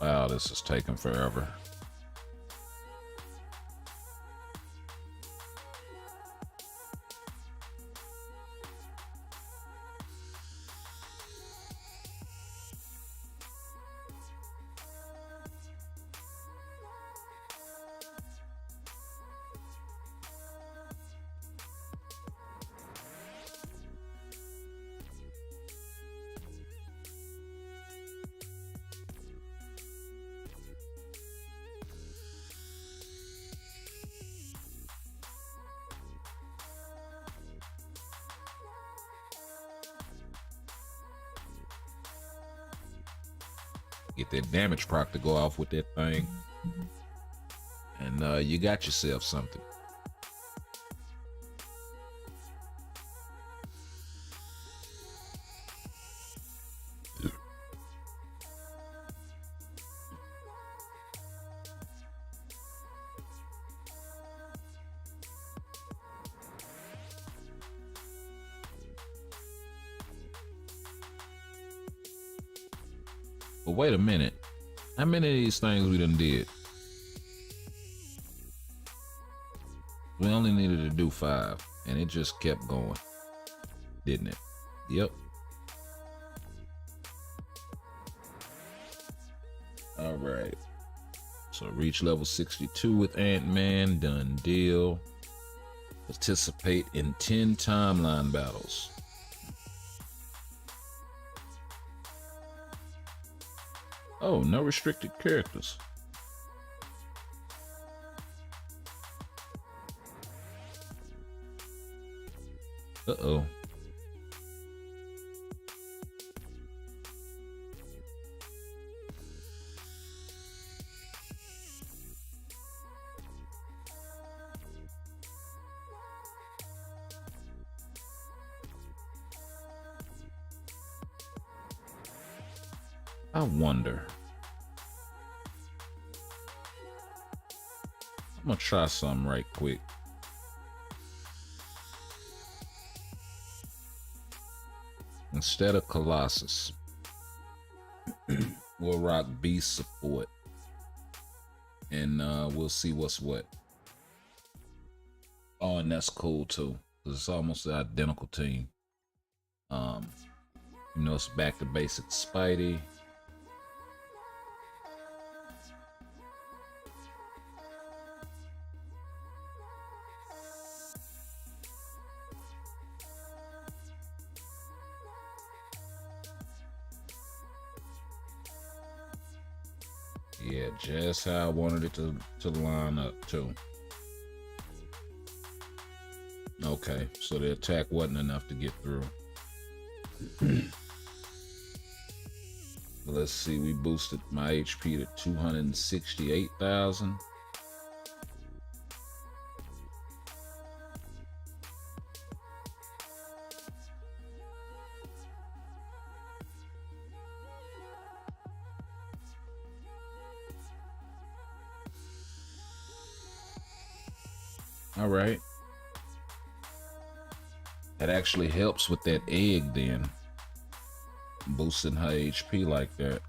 A: Wow, this is taking forever. Get that damage proc to go off with that thing. And you got yourself something. But wait a minute. How many of these things we done did? We only needed to do 5, and it just kept going, didn't it? Yep. All right. So reach level 62 with Antman, done deal. Participate in 10 timeline battles. Oh, no restricted characters. Uh-oh. I wonder. I'm gonna try something right quick. Instead of Colossus, we'll rock Beast support. And we'll see what's what. Oh, and that's cool too. Because it's almost the identical team. You know, it's back to basic Spidey. Yeah, just how I wanted it to line up too. Okay, so the attack wasn't enough to get through. Let's see, we boosted my HP to 268,000. All right. That actually helps with that egg then. Boosting her HP like that.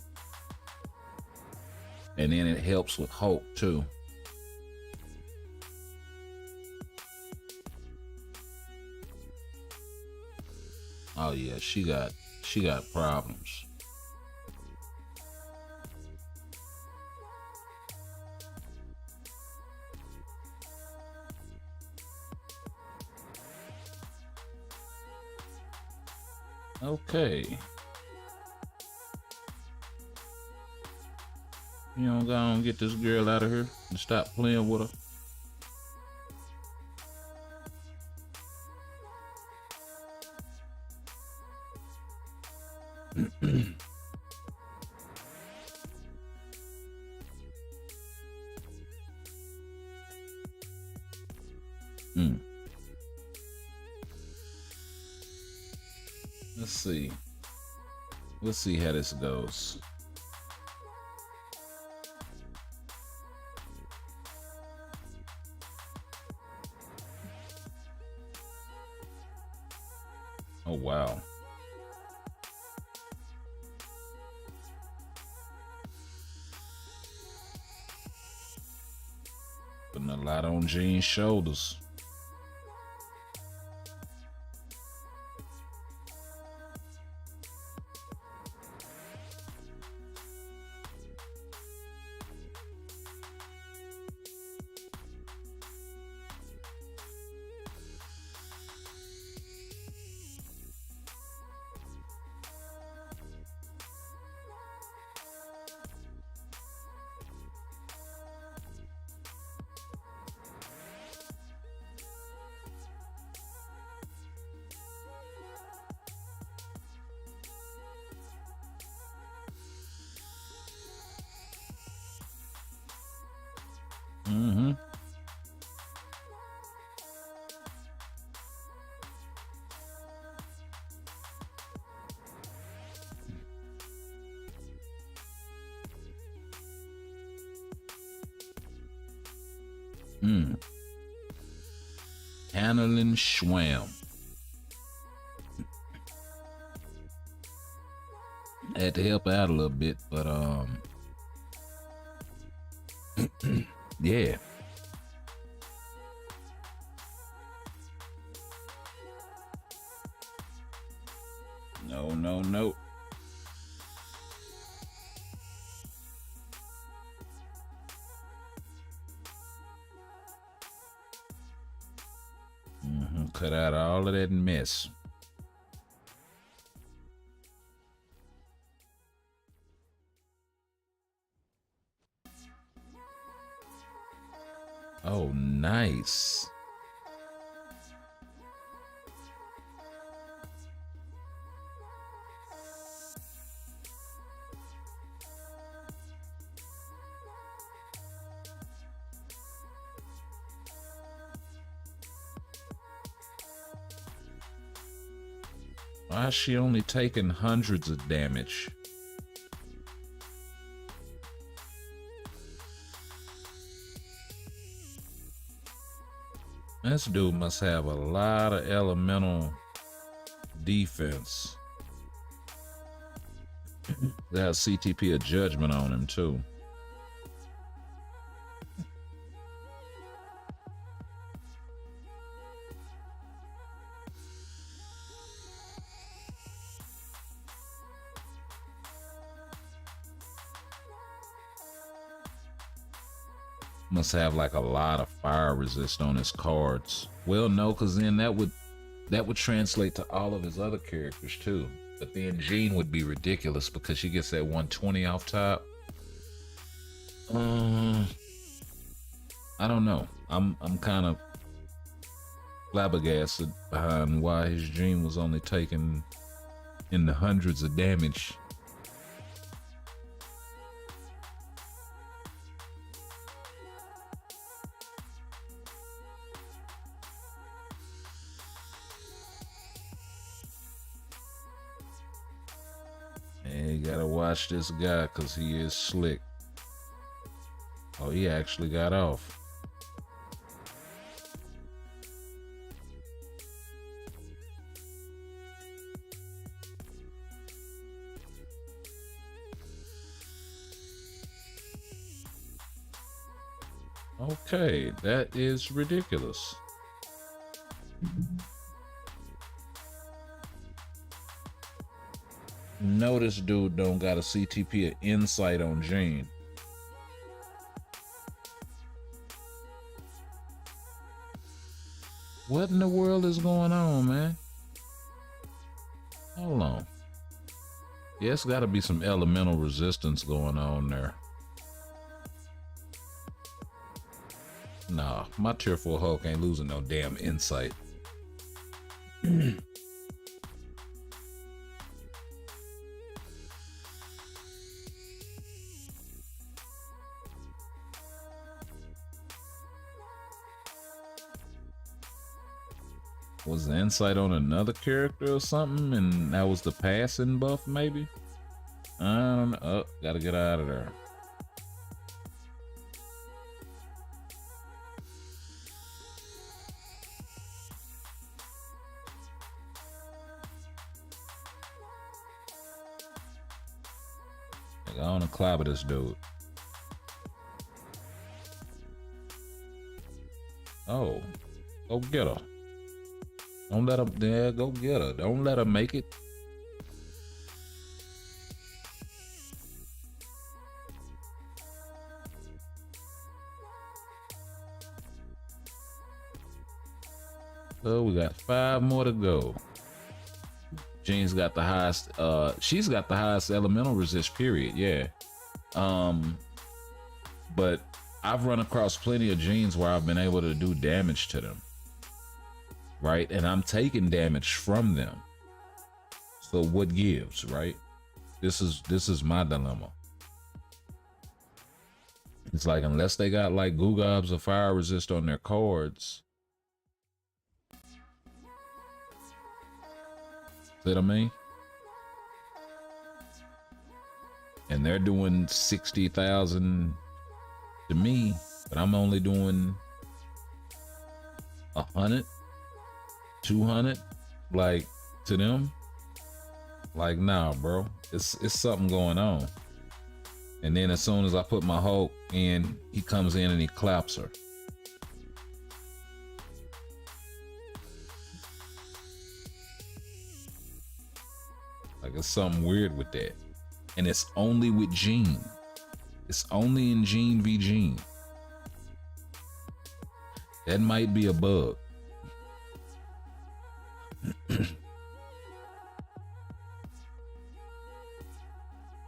A: And then it helps with Hulk too. Oh yeah, she got problems. Okay. You don't go and get this girl out of here and stop playing with her. Hmm. Let's see. Let's see how this goes. Oh, wow. Putting a lot on Gene's shoulders. Mm-hmm. Mm. Handling Schwam. Had to help out a little bit, but yeah. No. Cut out all of that mess. Oh, nice. Why is she only taking hundreds of damage? This dude must have a lot of elemental defense. There's CTP a judgment on him too. Must have like a lot of fire resist on his cards. Well, no, because then that would translate to all of his other characters too. But then Jean would be ridiculous because she gets that 120 off top. I don't know. I'm kind of flabbergasted behind why his Jean was only taking in the hundreds of damage. And you gotta watch this guy because he is slick. Oh, he actually got off. Okay, that is ridiculous. No, this dude don't got a CTP of insight on Jean. What in the world is going on, man? Hold on. Yeah, it's got to be some elemental resistance going on there. Nah, my Tearful Hulk ain't losing no damn insight. Was the insight on another character or something, and that was the passing buff, maybe? I don't know. Oh, gotta get out of there. I wanna clobber this dude. Oh, go get her. Don't let her, yeah, go get her. Don't let her make it. So we got 5 more to go. Jean's got the highest, she's got the highest elemental resist, period, yeah. But I've run across plenty of Jeans where I've been able to do damage to them. Right? And I'm taking damage from them. So what gives, right? This is my dilemma. It's like, unless they got like Gugobs or Fire Resist on their cards. See what I mean? And they're doing 60,000 to me, but I'm only doing 100, 200, like, to them. Like, nah, bro, it's something going on. And then as soon as I put my Hulk in, he comes in and he claps her. Like, it's something weird with that. And it's only with Jean. It's only in Jean v Jean. That might be a bug.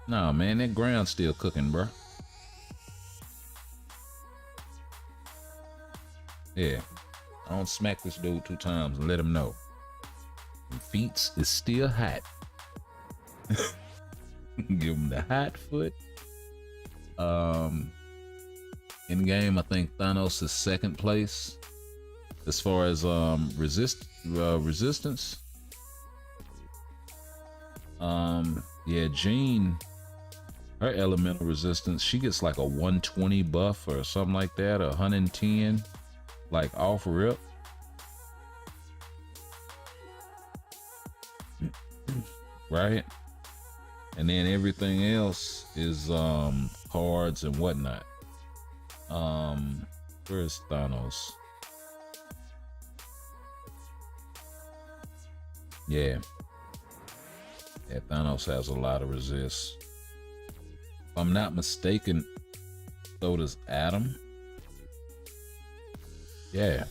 A: Nah, man, that ground's still cooking, bro. Yeah. I don't smack this dude 2 times and let him know. Feet is still hot. Give him the hot foot. In game, I think Thanos is 2nd place as far as resistance. Yeah, Jean, her elemental resistance, she gets like a 120 buff or something like that, 110, like off rip. Right? And then everything else is cards and whatnot. Where's Thanos? Yeah. Yeah, Thanos has a lot of resist. If I'm not mistaken, so does Adam. Yeah.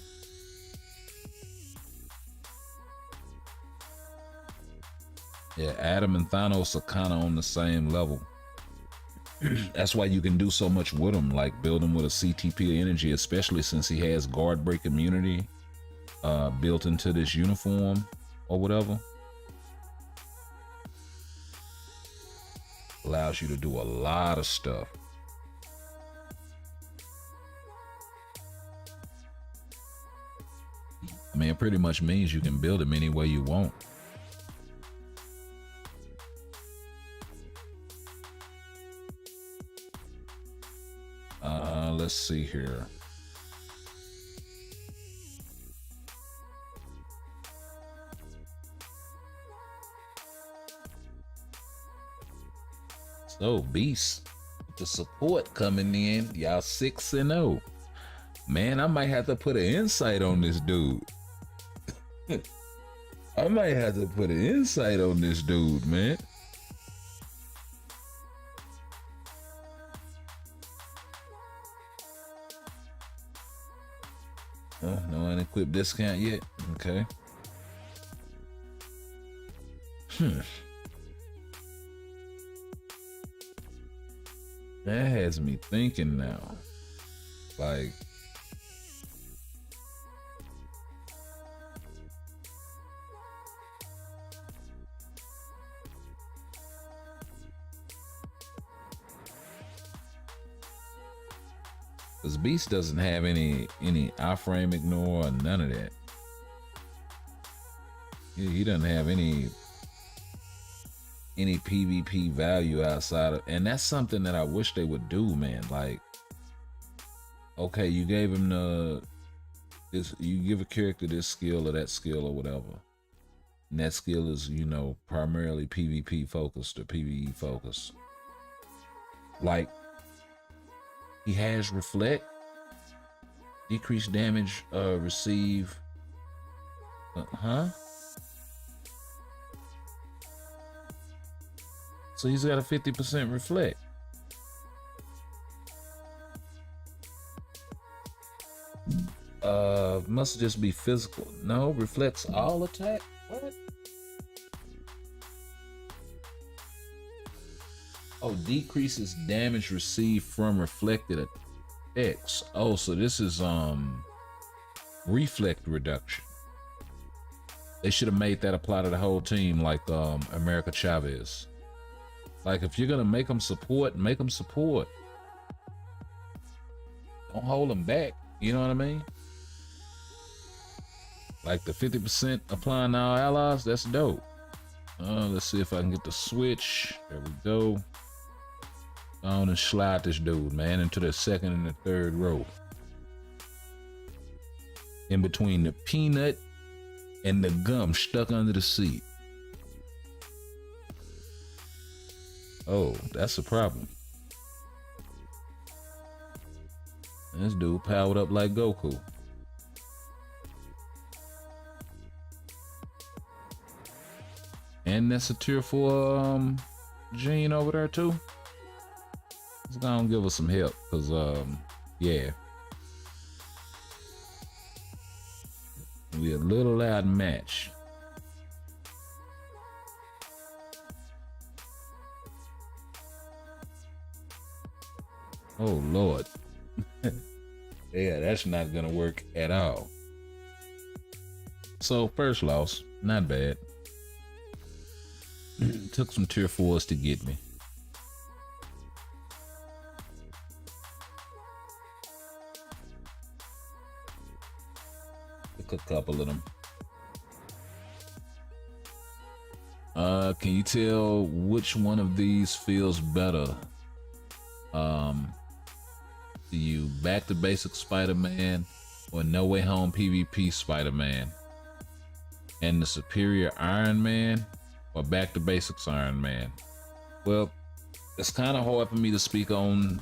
A: Yeah, Adam and Thanos are kind of on the same level. That's why you can do so much with him, like build him with a CTP energy, especially since he has guard break immunity built into this uniform or whatever. Allows you to do a lot of stuff. I mean, it pretty much means you can build him any way you want. Let's see here. So, Beast, with the support coming in, y'all 6-0. Man, I might have to put an insight on this dude. I might have to put an insight on this dude, man. Oh, no unequipped discount yet? Okay. Hmm. That has me thinking now. Like, because Beast doesn't have any iframe ignore or none of that. He doesn't have any PvP value outside of, and that's something that I wish they would do, man. Like, okay, you gave him you give a character this skill or that skill or whatever, and that skill is, you know, primarily PvP focused or PvE focused. Like, he has reflect, decreased damage receive, so he's got a 50% reflect. Must just be physical. No, reflects all attack. What? Oh, decreases damage received from reflected attacks. Oh, so this is reflect reduction. They should have made that apply to the whole team, like America Chavez. Like, if you're gonna make them support, make them support. Don't hold them back. You know what I mean? Like the 50% applying to our allies, that's dope. Let's see if I can get the switch. There we go. On and slide this dude, man, into the second and the third row. In between the peanut and the gum stuck under the seat. Oh, that's a problem. This dude powered up like Goku. And that's a tier 4 gene over there too. It's gonna give us some help, cause yeah. We a little outmatched. Oh Lord. Yeah, that's not gonna work at all. So first loss, not bad. Took some tier 4s to get me. Took a couple of them. Can you tell which one of these feels better? Do you Back to Basics Spider-Man or No Way Home PvP Spider-Man? And the superior Iron Man or Back to Basics Iron Man? Well, it's kind of hard for me to speak on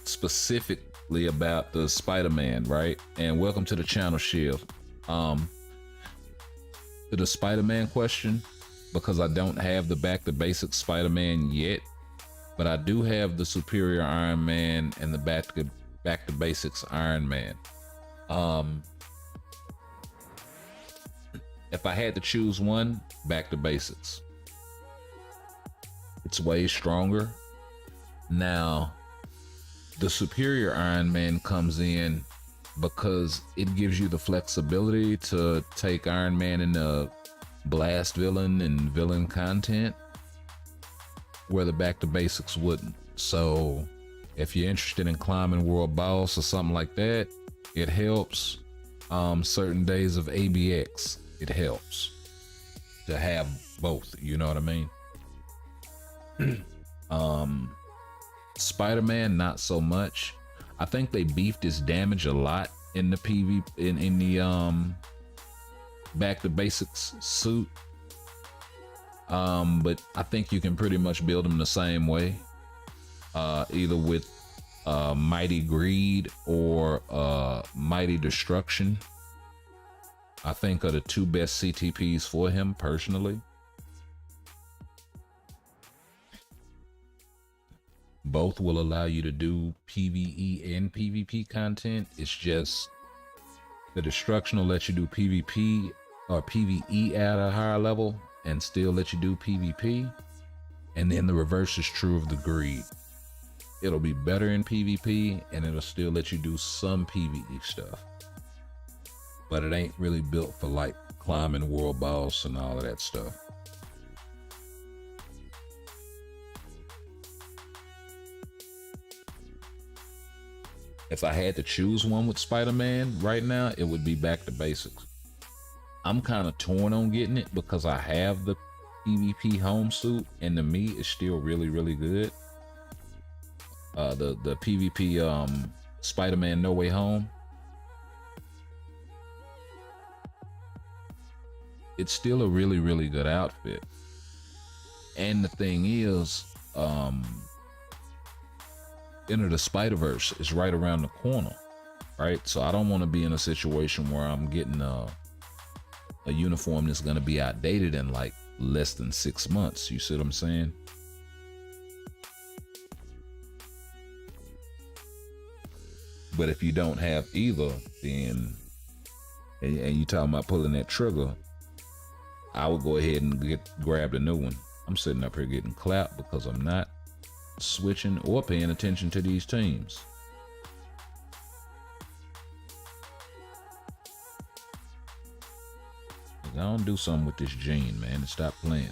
A: specifically about the Spider-Man, right? And welcome to the channel, Shield. To the Spider-Man question, because I don't have the Back to Basics Spider-Man yet, but I do have the superior Iron Man and the Back to Basics Iron Man. If I had to choose one, Back to Basics. It's way stronger. Now, the superior Iron Man comes in because it gives you the flexibility to take Iron Man into blast villain and villain content, where the Back to Basics wouldn't. So if you're interested in climbing world boss or something like that, it helps. Certain days of ABX, it helps to have both, you know what I mean? Spider-Man, not so much. I think they beefed his damage a lot in the in the Back to Basics suit. But I think you can pretty much build him the same way, either with Mighty Greed or Mighty Destruction. I think are the two best CTPs for him personally. Both will allow you to do PvE and PvP content. It's just the Destruction will let you do PvP or PvE at a higher level, and still let you do PvP. And then the reverse is true of the greed. It'll be better in PvP and it'll still let you do some PvE stuff. But it ain't really built for like climbing world boss and all of that stuff. If I had to choose one with Spider-Man right now, it would be back to basics. I'm kind of torn on getting it because I have the PvP home suit, and to me, it's still really, really good. The PvP Spider-Man No Way Home. It's still a really, really good outfit. And the thing is, Enter the Spider-Verse is right around the corner, right? So I don't want to be in a situation where I'm getting a uniform that's going to be outdated in like less than 6 months. You see what I'm saying? But if you don't have either, then, and you talking about pulling that trigger, I would go ahead and grab the new one. I'm sitting up here getting clapped because I'm not switching or paying attention to these teams. I don't do something with this gene, man, and stop playing.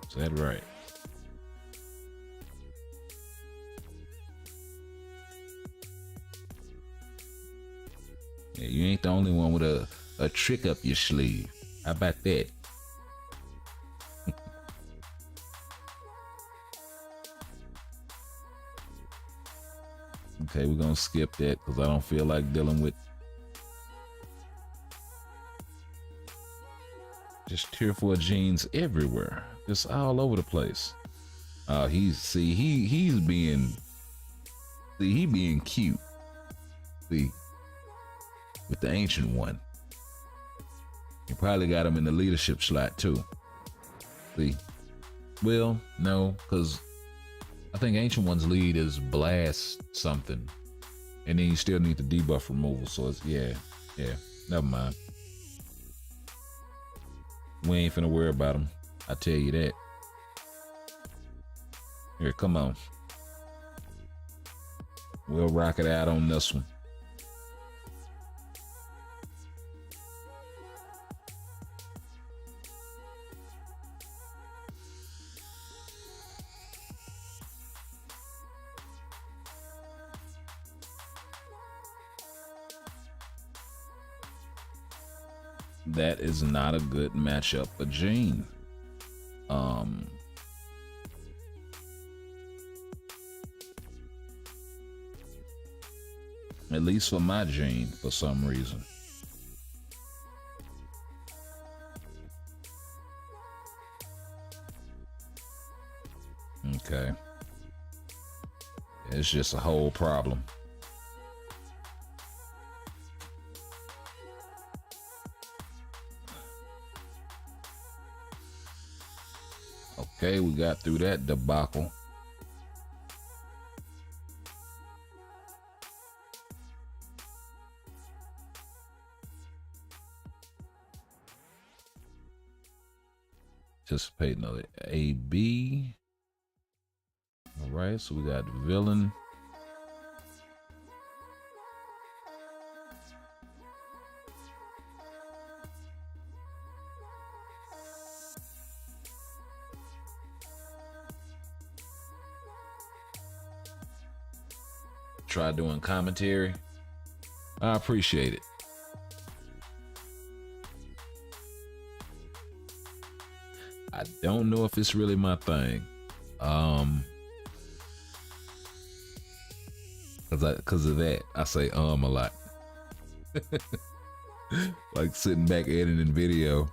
A: Is that right? Yeah, you ain't the only one with a trick up your sleeve. How about that? Okay, we're gonna skip that because I don't feel like dealing with just tier 4 genes everywhere, just all over the place. He's being cute. See, with the ancient one, you probably got him in the leadership slot too. See, well, no, because I think ancient one's lead is blast something, and then you still need the debuff removal. So it's yeah, never mind. We ain't finna worry about him. I tell you that. Here, come on. We'll rock it out on this one. That is not a good matchup for Gene. At least for my Gene, for some reason. Okay. It's just a whole problem. Okay, we got through that debacle. Anticipate another AB. All right, so we got villain. Try doing commentary. I appreciate it. I don't know if it's really my thing. Cause of that, I say a lot. Like sitting back editing video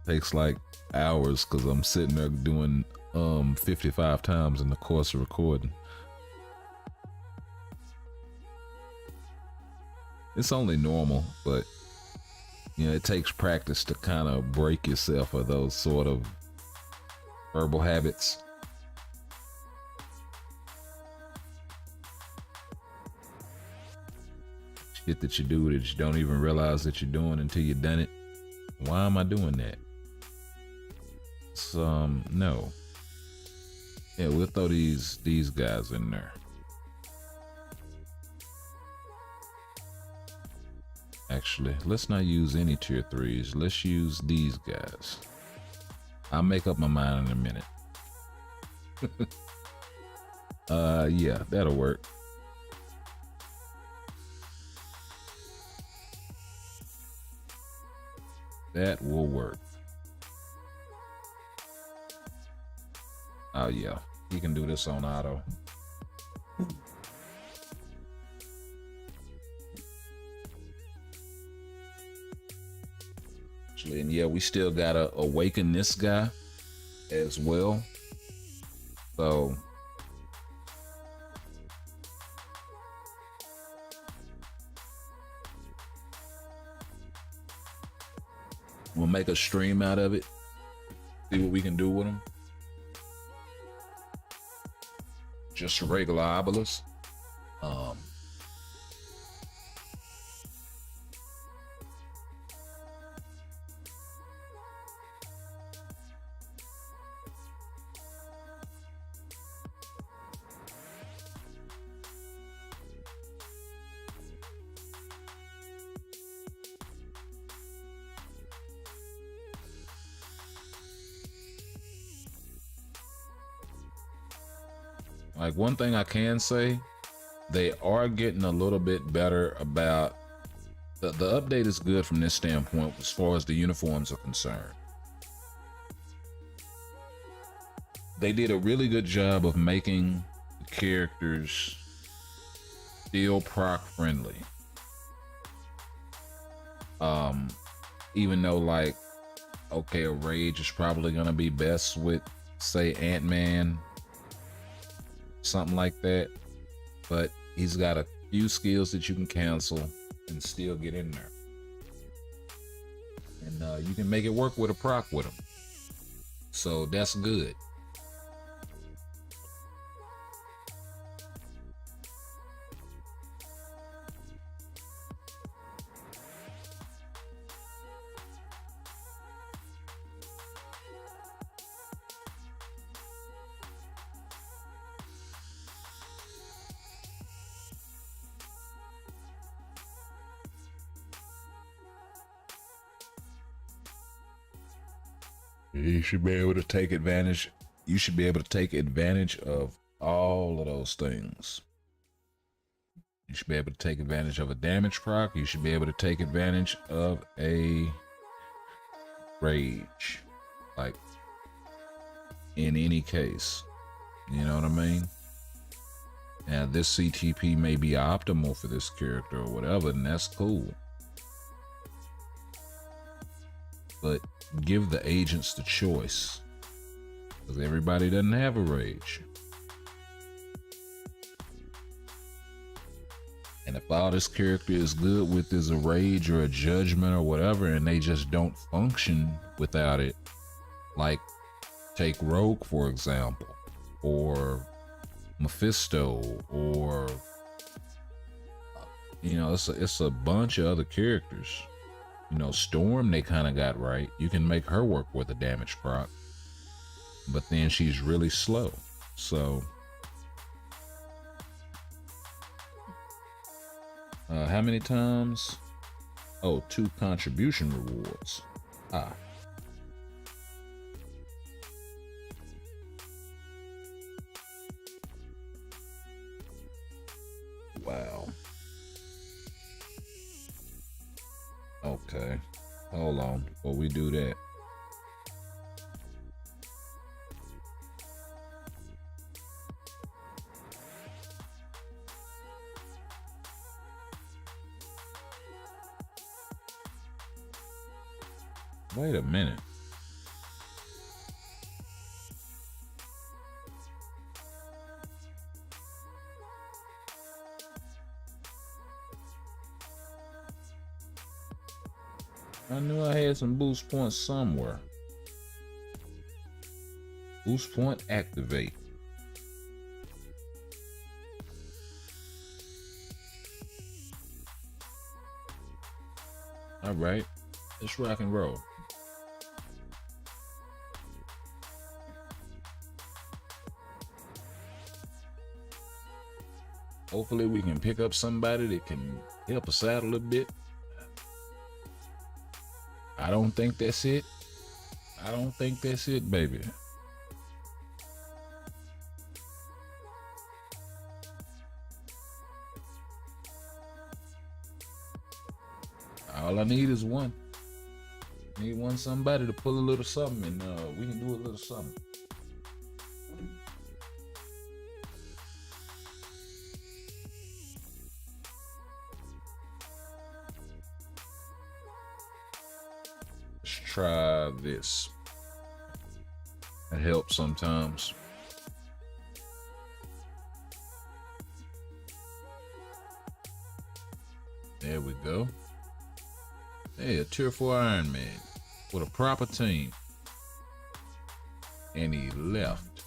A: takes like hours because I'm sitting there doing 55 times in the course of recording. It's only normal, but you know, it takes practice to kind of break yourself of those sort of verbal habits. Shit that you do that you don't even realize that you're doing until you've done it. Why am I doing that? No. Yeah, we'll throw these guys in there. Actually, let's not use any tier 3s. Let's use these guys. I'll make up my mind in a minute. Yeah, that'll work. That will work. Oh yeah, he can do this on auto. Actually, and yeah, we still gotta awaken this guy as well. So we'll make a stream out of it. See what we can do with him. Just a regular obelisk. Like, one thing I can say, they are getting a little bit better about the update is good from this standpoint as far as the uniforms are concerned. They did a really good job of making the characters still proc friendly. Even though, like, okay, a rage is probably gonna be best with, say, Antman, something like that, but he's got a few skills that you can cancel and still get in there, and you can make it work with a proc with him, so that's good. You should be able to take advantage. You should be able to take advantage of all of those things. You should be able to take advantage of a damage proc. You should be able to take advantage of a rage. Like, in any case. You know what I mean? Now, this CTP may be optimal for this character or whatever, and that's cool. But give the agents the choice, because everybody doesn't have a rage. And if all this character is good with is a rage or a judgment or whatever, and they just don't function without it, like take Rogue for example, or Mephisto, or you know, it's a bunch of other characters. You know, Storm, they kind of got right. You can make her work with a damage proc, but then she's really slow. So, how many times? Oh, 2 contribution rewards. Ah. Wow. Okay, hold on before we do that. Wait a minute. I knew I had some boost points somewhere. Boost point activate. All right, let's rock and roll. Hopefully we can pick up somebody that can help us out a little bit. I don't think that's it. I don't think that's it, baby. All I need is one. Need one somebody to pull a little something, and we can do a little something. Let's try this. It helps sometimes. There we go. Hey, a tier 4 Iron Man with a proper team. And he left.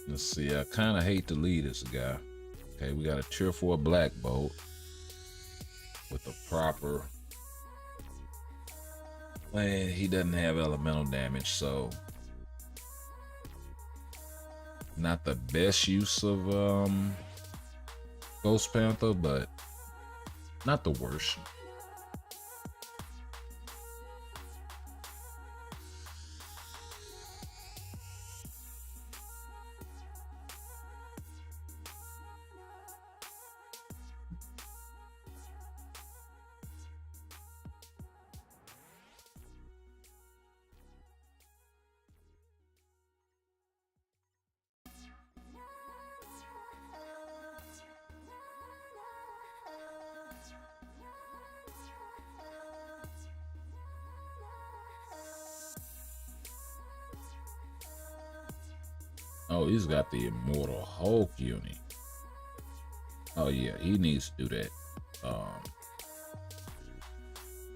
A: Let's see, I kind of hate to lead this guy. Okay, we got a tier 4 Black Bolt with a proper... Man, he doesn't have elemental damage, so... Not the best use of Ghost Panther, but not the worst. Oh, he's got the Immortal Hulk uni. Oh yeah, he needs to do that.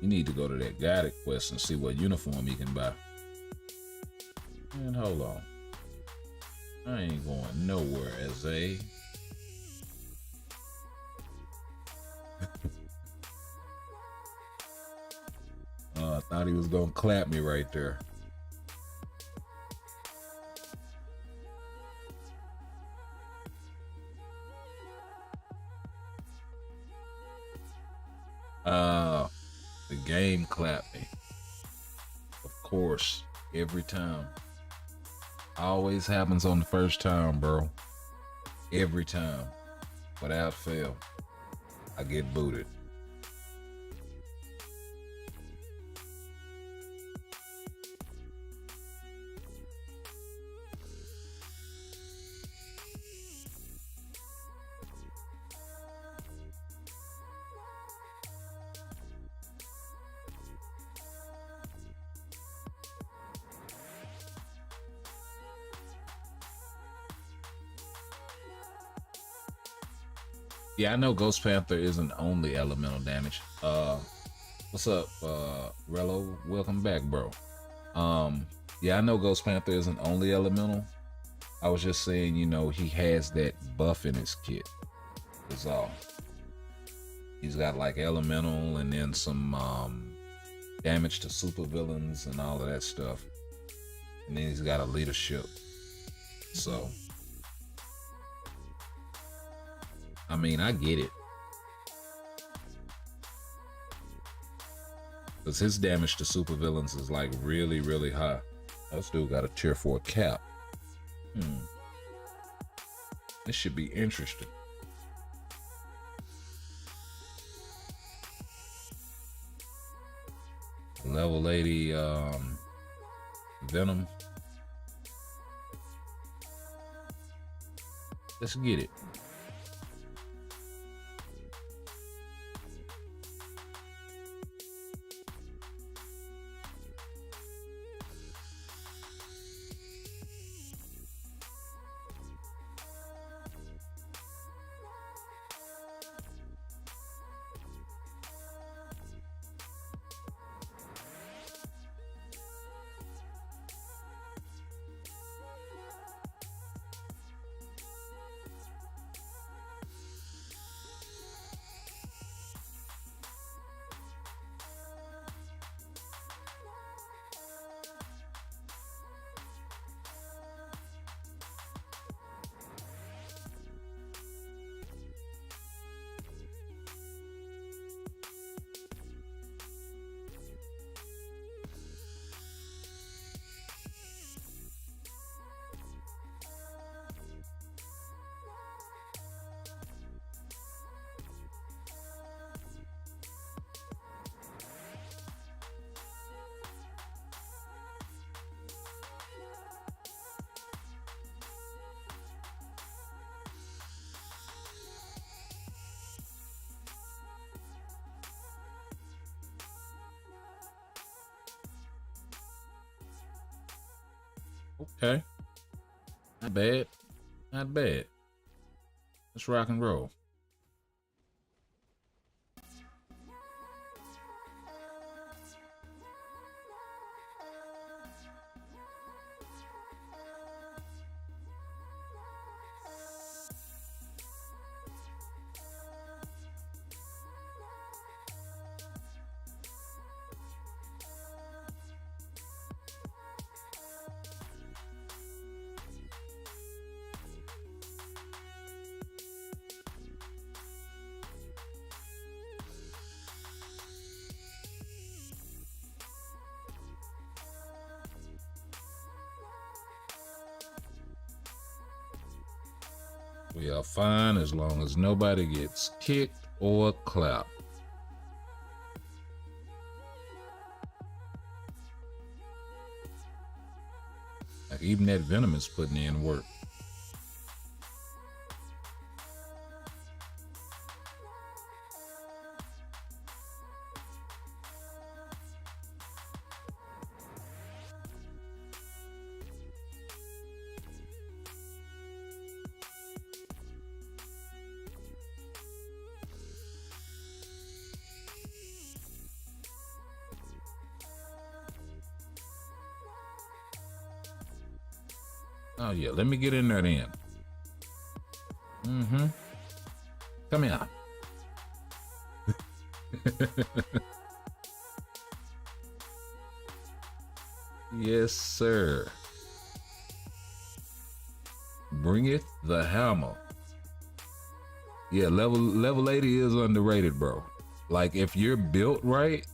A: You need to go to that guided quest and see what uniform he can buy. And hold on. I ain't going nowhere, as a... I thought he was gonna clap me right there. The game clapped me. Of course, every time. Always happens on the first time, bro. Every time. Without fail. I get booted. Yeah, I know Ghost Panther isn't only elemental damage. What's up, Rello? Welcome back, bro. Yeah, I know Ghost Panther isn't only elemental. I was just saying, you know, he has that buff in his kit. That's all. He's got like elemental and then some damage to supervillains and all of that stuff. And then he's got a leadership. So I mean, I get it. Because his damage to supervillains is like really, really high. I still got a tier 4 cap. This should be interesting. Level 80 Venom. Let's get it. Okay. Not bad. Not bad. Let's rock and roll. We are fine as long as nobody gets kicked or clapped. Like even that venom is putting in work. Oh yeah, let me get in there then. Mm-hmm. Come here. Yes, sir. Bringeth the hammer. Yeah, level 80 is underrated, bro. Like if you're built right,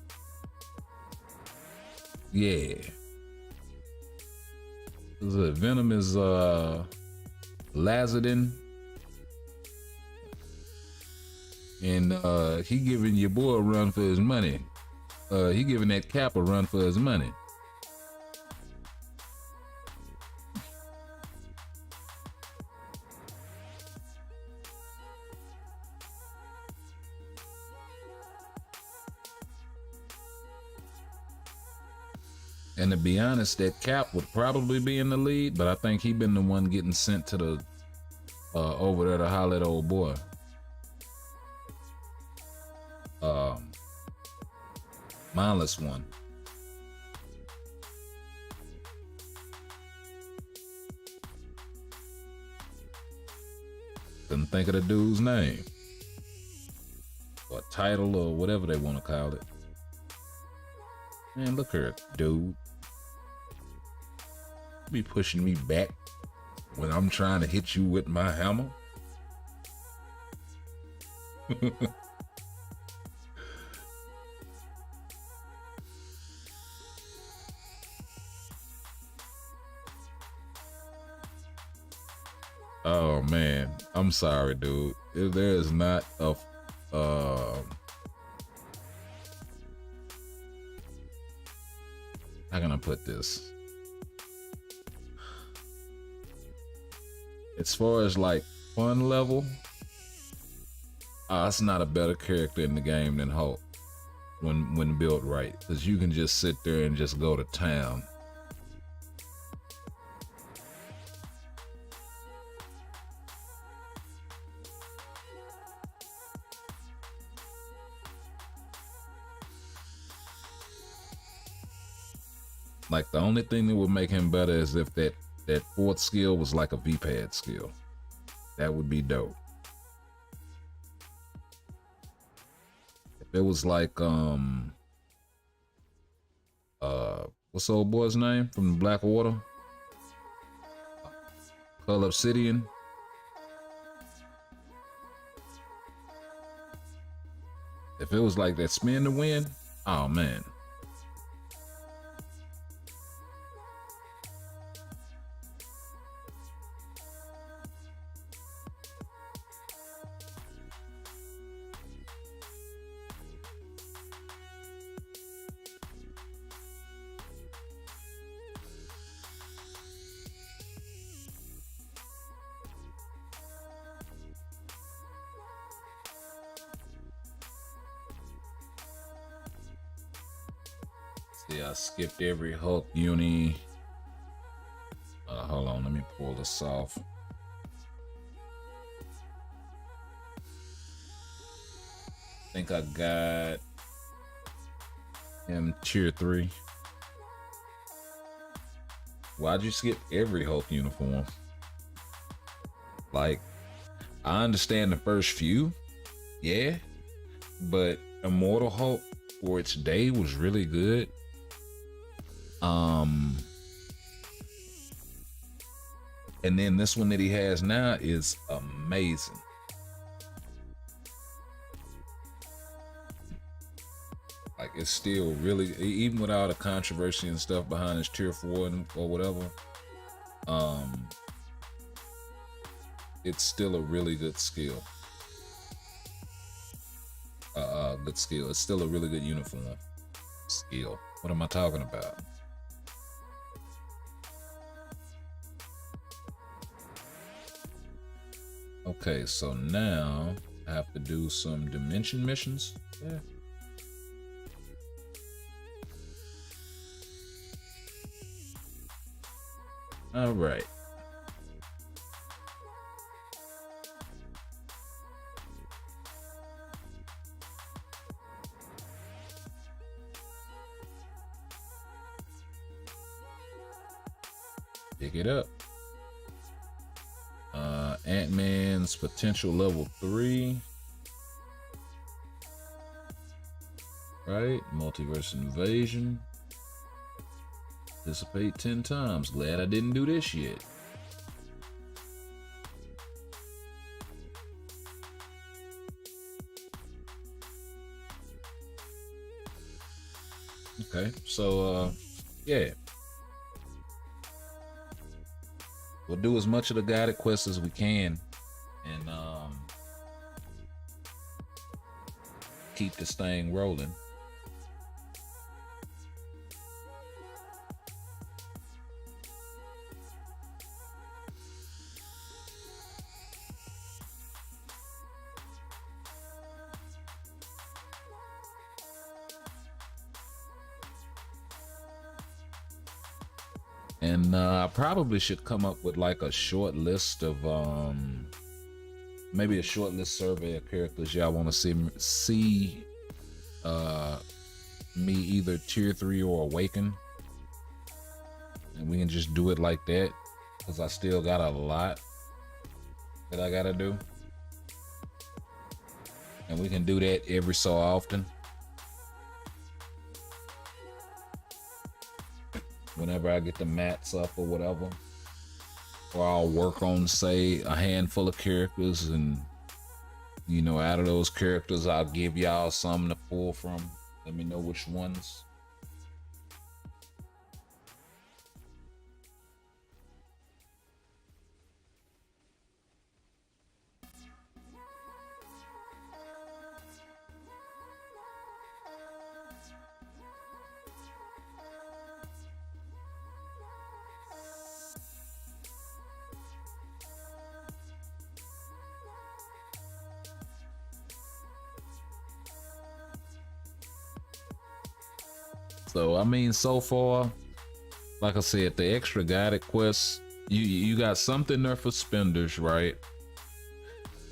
A: yeah. The venom is Lazadin. And he giving your boy a run for his money. He giving that Cap a run for his money. And to be honest, that Cap would probably be in the lead, but I think he been the one getting sent to the over there to holler at old boy. Mindless one. Couldn't think of the dude's name. Or title or whatever they want to call it. Man, look here, dude. Be pushing me back when I'm trying to hit you with my hammer. Oh man, I'm sorry, dude. If there is not a how can I put this? As far as like fun level, it's not a better character in the game than Hulk when built right, because you can just sit there and just go to town. Like the only thing that would make him better is if that fourth skill was like a V-pad skill. That would be dope. If it was like what's the old boy's name from the Blackwater? Cull Obsidian. If it was like that spin to win, oh man. See, I skipped every Hulk uni. Hold on, let me pull this off. I think I got him tier 3. Why'd you skip every Hulk uniform? Like, I understand the first few, yeah, but Immortal Hulk for its day was really good. And then this one that he has now is amazing. Like, it's still really, even with all the controversy and stuff behind his tier 4 or whatever, it's still a really good skill. Good skill. It's still a really good uniform. Skill. What am I talking about? Okay, so now I have to do some dimension missions. Yeah. All right. Pick it up. Antman's potential level 3. Right? Multiverse invasion. Participate 10 times. Glad I didn't do this yet. Okay, so yeah. We'll do as much of the guided quests as we can and keep this thing rolling. And I probably should come up with like a short list of maybe a short list survey of characters y'all want to see me either tier 3 or awaken, and we can just do it like that because I still got a lot that I gotta do, and we can do that every so often. Whenever I get the mats up or whatever, or I'll work on, say, a handful of characters, and you know, out of those characters I'll give y'all something to pull from. Let me know which ones. So I mean, so far, like I said, the extra guided quests, you got something there for spenders, right?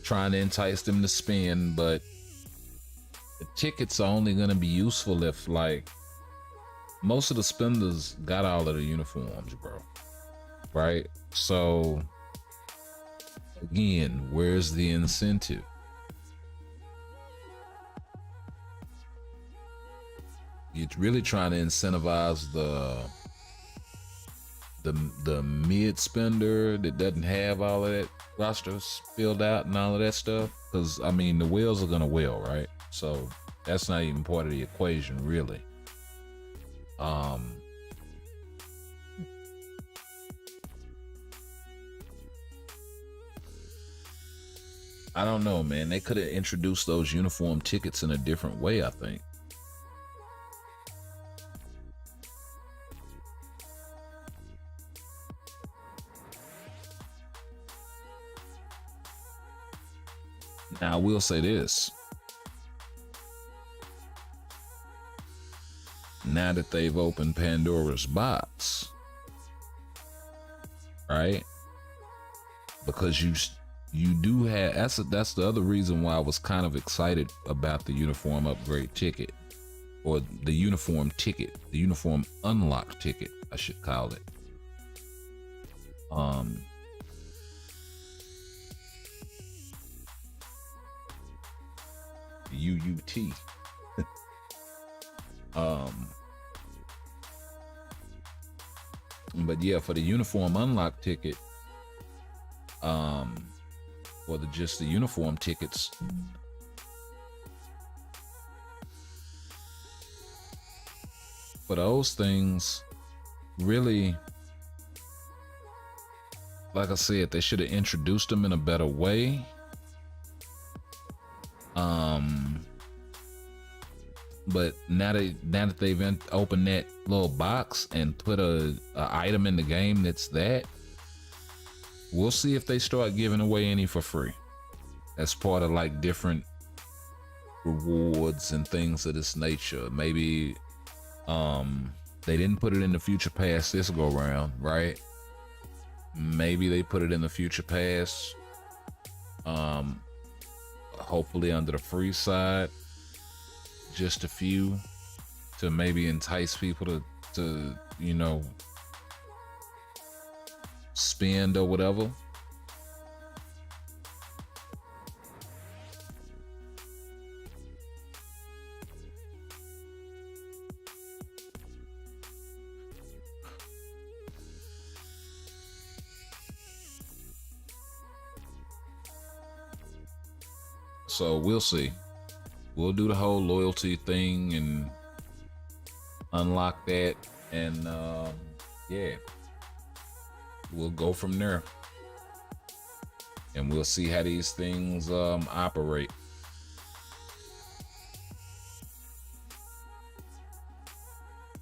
A: Trying to entice them to spend, but the tickets are only gonna be useful if, like, most of the spenders got all of the uniforms, bro. Right? So again, where's the incentive? You're really trying to incentivize the mid spender that doesn't have all of that rosters filled out and all of that stuff, because I mean the whales are gonna whale, right? So that's not even part of the equation, really. I don't know, man. They could have introduced those uniform tickets in a different way, I think. Now, I will say this. Now that they've opened Pandora's box, right? Because you do have, that's the other reason why I was kind of excited about the uniform upgrade ticket, or the uniform ticket, the uniform unlock ticket, I should call it. UUT. But yeah, for the uniform unlock ticket, or just the uniform tickets, for those things, really, like I said, they should have introduced them in a better way. But now that they've opened that little box and put a item in the game that's that, we'll see if they start giving away any for free as part of like different rewards and things of this nature. Maybe they didn't put it in the future pass this go round, right? Maybe they put it in the future pass, hopefully under the free side, just a few, to maybe entice people to you know, spend or whatever. So we'll see. We'll do the whole loyalty thing and unlock that, and yeah, we'll go from there, and we'll see how these things operate.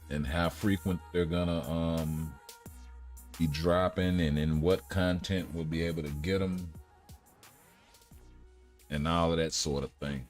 A: And how frequent they're gonna be dropping, and in what content we'll be able to get them, and all of that sort of thing.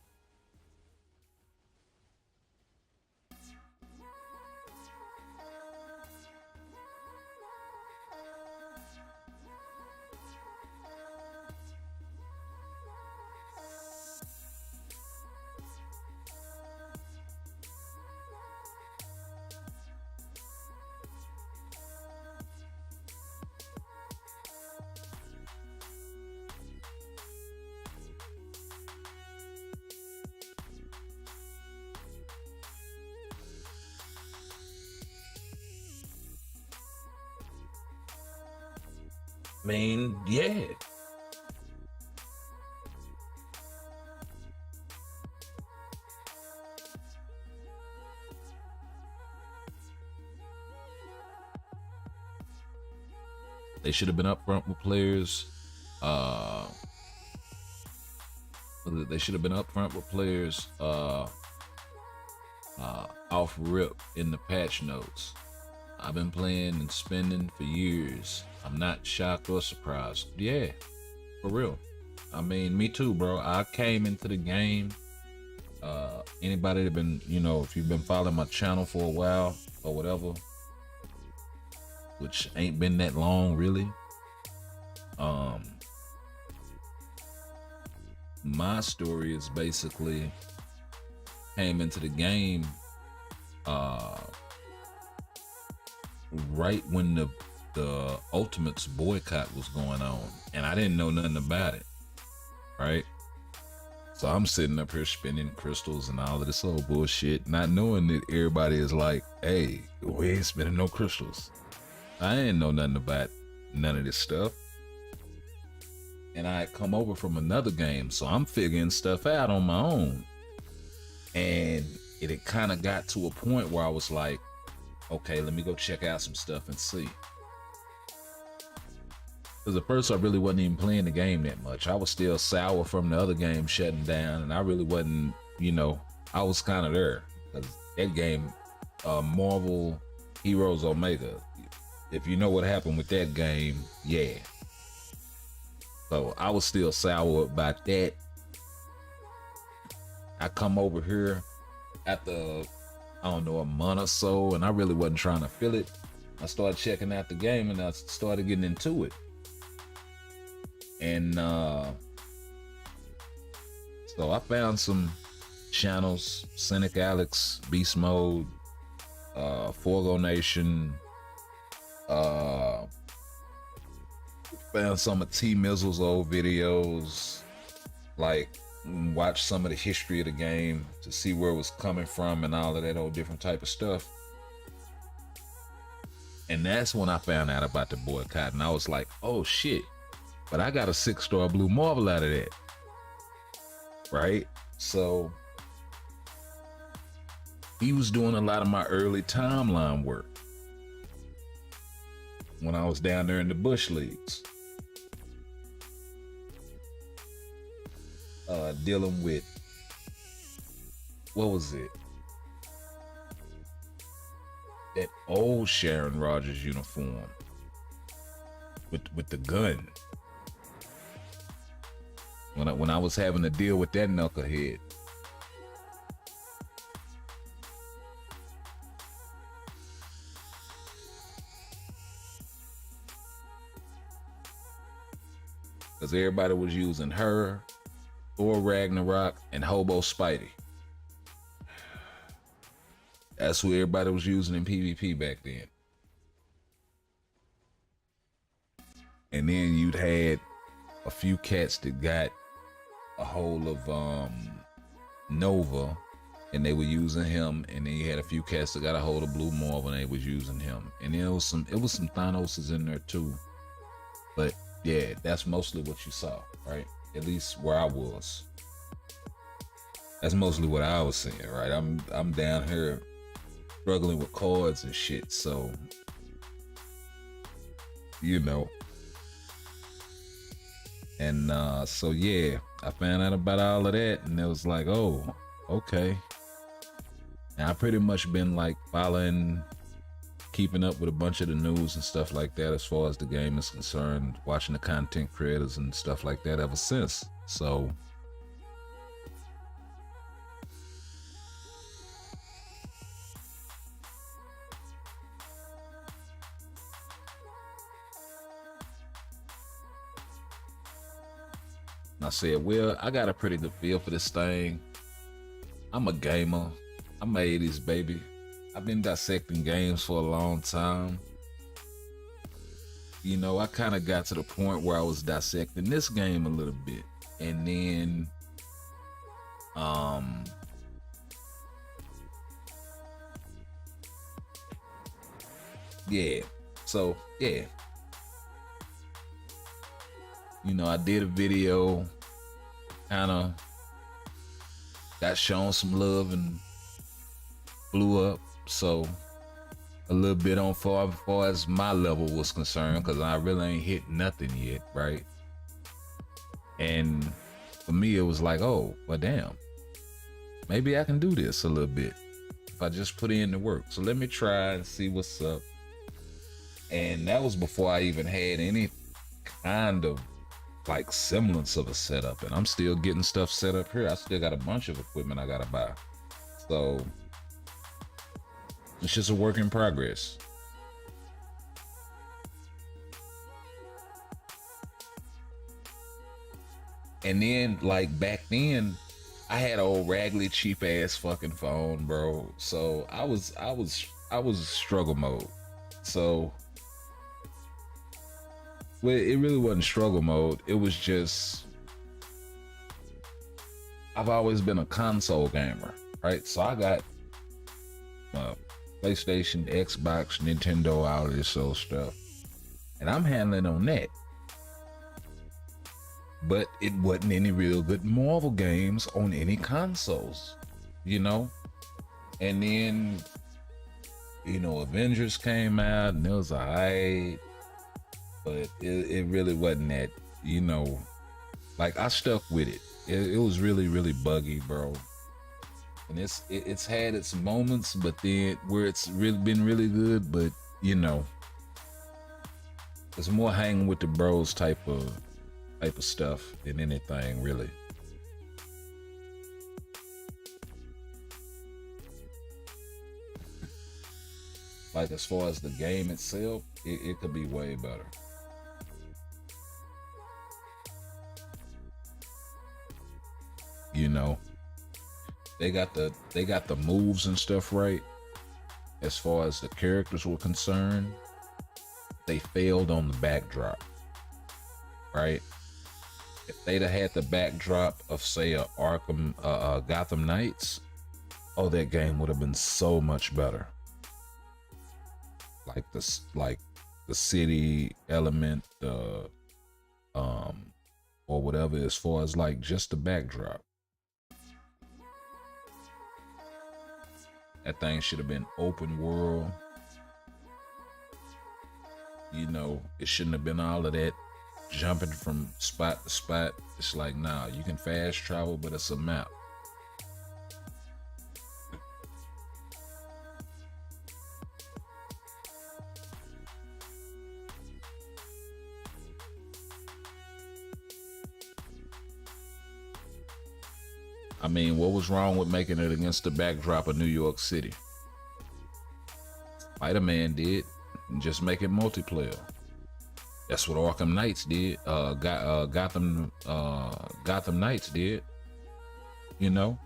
A: I mean, yeah. They should have been upfront with players. They should have been upfront with players off rip in the patch notes. I've been playing and spending for years. I'm not shocked or surprised. Yeah, for real. I mean, me too, bro. I came into the game. Anybody that been, you know, if you've been following my channel for a while or whatever, which ain't been that long, really. My story is basically came into the game right when the Ultimates boycott was going on, and I didn't know nothing about it, right? So I'm sitting up here spending crystals and all of this old bullshit, not knowing that everybody is like, hey, we ain't spending no crystals. I ain't know nothing about none of this stuff. And I had come over from another game, so I'm figuring stuff out on my own. And it had kind of got to a point where I was like, okay, let me go check out some stuff and see. Because at first I really wasn't even playing the game that much. I was still sour from the other game shutting down, and I really wasn't, you know, I was kind of there. Because that game, Marvel Heroes Omega, if you know what happened with that game, yeah. So I was still sour about that. I come over here after, I don't know, a month or so, and I really wasn't trying to feel it. I started checking out the game and I started getting into it. And so I found some channels: Cynic Alex, Beast Mode, Forgo Nation, found some of T Mizzle's old videos, like watch some of the history of the game to see where it was coming from and all of that old different type of stuff. And that's when I found out about the boycott, and I was like, oh shit, but I got a 6-star blue marble out of that, right? So he was doing a lot of my early timeline work when I was down there in the Bush Leagues, dealing with, what was it? That old Sharon Rogers uniform with the gun. When I was having to deal with that knucklehead. Because everybody was using her, Thor Ragnarok, and Hobo Spidey. That's who everybody was using in PvP back then. And then you'd had a few cats that got a hold of Nova, and they were using him. And then you had a few cats that got a hold of Blue Marvel, and they was using him. And then it was some Thanoses in there too. But yeah, that's mostly what you saw, right? At least where I was. That's mostly what I was seeing, right? I'm down here struggling with cards and shit, so you know. And so yeah, I found out about all of that, and it was like, oh, okay. And I pretty much been like following, keeping up with a bunch of the news and stuff like that as far as the game is concerned, watching the content creators and stuff like that ever since. So I said, well, I got a pretty good feel for this thing. I'm a gamer. I'm an 80s baby. I've been dissecting games for a long time. You know, I kind of got to the point where I was dissecting this game a little bit. And then, yeah. So, yeah. You know, I did a video, kind of got shown some love and blew up. So a little bit on far as my level was concerned, because I really ain't hit nothing yet, right? And for me, it was like, oh, well, damn, maybe I can do this a little bit if I just put in the work. So let me try and see what's up. And that was before I even had any kind of like semblance of a setup, and I'm still getting stuff set up here. I still got a bunch of equipment I gotta buy, so it's just a work in progress. And then, like, back then I had an old raggedy cheap ass fucking phone, bro, so I was struggle mode. So well, it really wasn't struggle mode. It was just, I've always been a console gamer, right? So I got PlayStation, Xbox, Nintendo, all of this old stuff. And I'm handling on that. But it wasn't any real good Marvel games on any consoles, you know? And then, you know, Avengers came out and it was alright. But it really wasn't that, you know, like I stuck with it. It was really, really buggy, bro. And it's had its moments, but then where it's really been really good, but you know, it's more hanging with the bros type of stuff than anything really. like as far as the game itself, it could be way better. You know, they got the moves and stuff right. As far as the characters were concerned, they failed on the backdrop, right? If they'd have had the backdrop of, say, a Gotham Knights, oh, that game would have been so much better. Like the city element, or whatever, as far as like just the backdrop. That thing should have been open world. You know, it shouldn't have been all of that jumping from spot to spot. It's like, nah, you can fast travel, but it's a map. I mean, what was wrong with making it against the backdrop of New York City? Spider-Man did. Just make it multiplayer. That's what Arkham Knights did. Gotham Knights did. You know?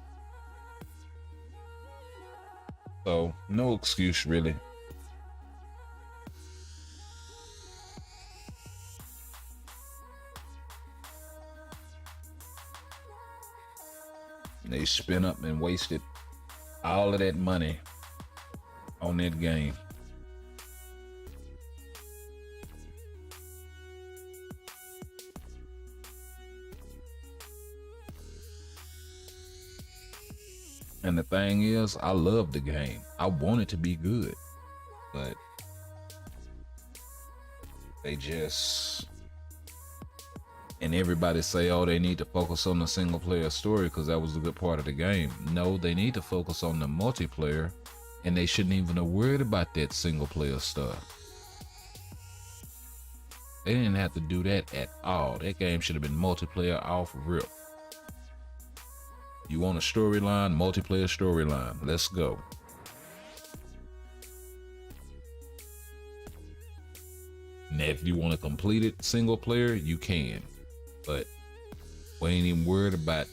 A: So, no excuse, really. They spent up and wasted all of that money on that game. And the thing is, I love the game. I want it to be good, but they just, and everybody say, oh, they need to focus on the single player story because that was the good part of the game. No, they need to focus on the multiplayer, and they shouldn't even have worried about that single player stuff. They didn't have to do that at all. That game should have been multiplayer off rip. You want a storyline, multiplayer storyline. Let's go. Now, if you want to complete it single player, you can. But we ain't even worried about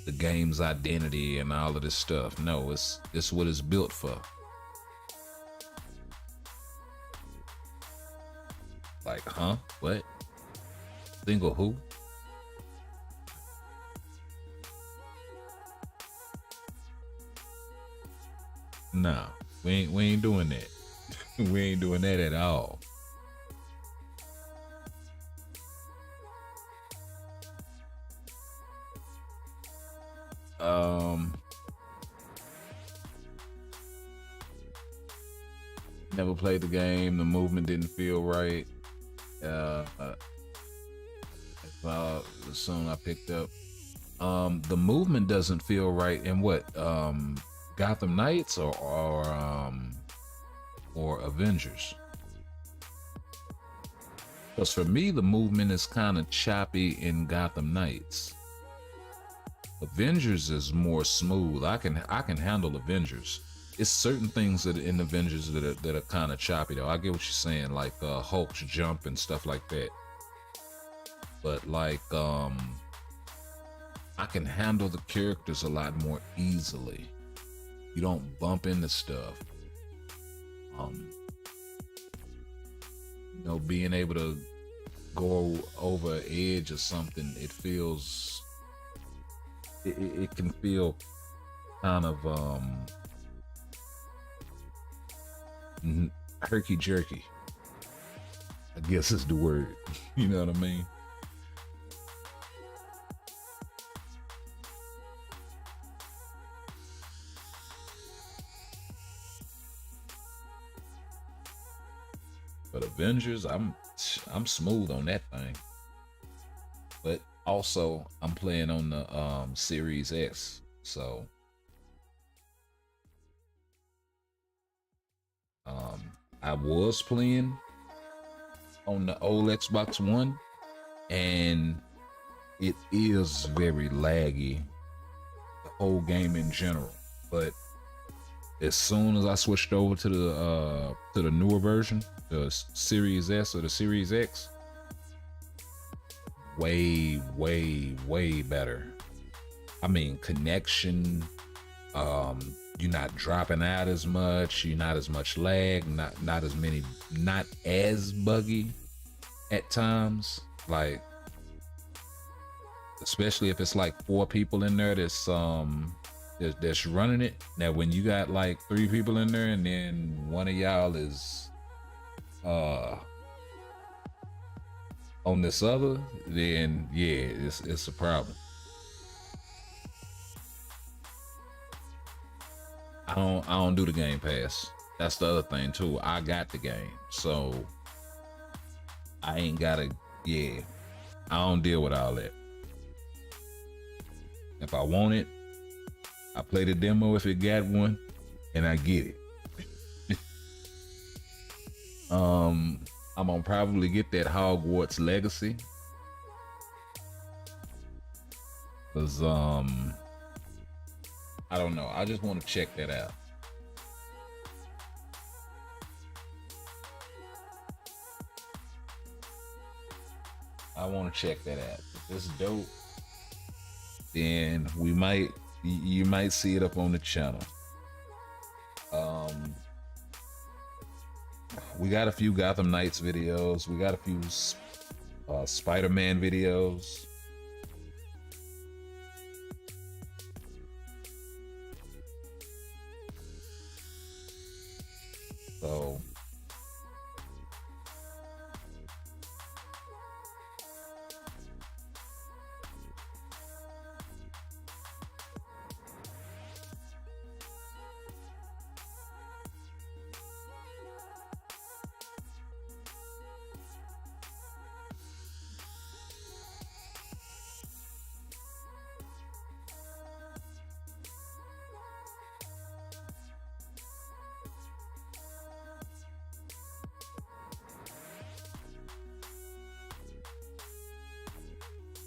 A: the game's identity and all of this stuff. No, it's what it's built for. Like, huh? What? Single who? Nah, we ain't doing that. We ain't doing that at all. Never played the game. The movement didn't feel right. Soon I picked up. The movement doesn't feel right in what? Gotham Knights or Avengers? Because for me, the movement is kind of choppy in Gotham Knights. Avengers is more smooth. I can handle Avengers. It's certain things that in Avengers that are kind of choppy though. I get what you're saying, like Hulk's jump and stuff like that. But like I can handle the characters a lot more easily. You don't bump into stuff. You know, being able to go over an edge or something, it feels, it can feel kind of herky jerky, I guess is the word. You know what I mean? But Avengers, I'm smooth on that thing. But also, I'm playing on the Series X, so I was playing on the old Xbox One, and it is very laggy, the whole game in general. But as soon as I switched over to the newer version, the Series S or the Series X, way better. I mean, connection, you're not dropping out as much, you're not as much lag, not as buggy at times. Like, especially if it's like 4 people in there that's running it. Now when you got like 3 people in there and then one of y'all is on this other, then yeah, it's a problem. I don't do the Game Pass. That's the other thing too. I got the game, so I ain't gotta. Yeah, I don't deal with all that. If I want it, I play the demo if it got one, and I get it. I'm gonna probably get that Hogwarts Legacy, cause I don't know. I just want to check that out. I want to check that out. If it's dope, then you might see it up on the channel. We got a few Gotham Knights videos. We got a few Spider-Man videos. So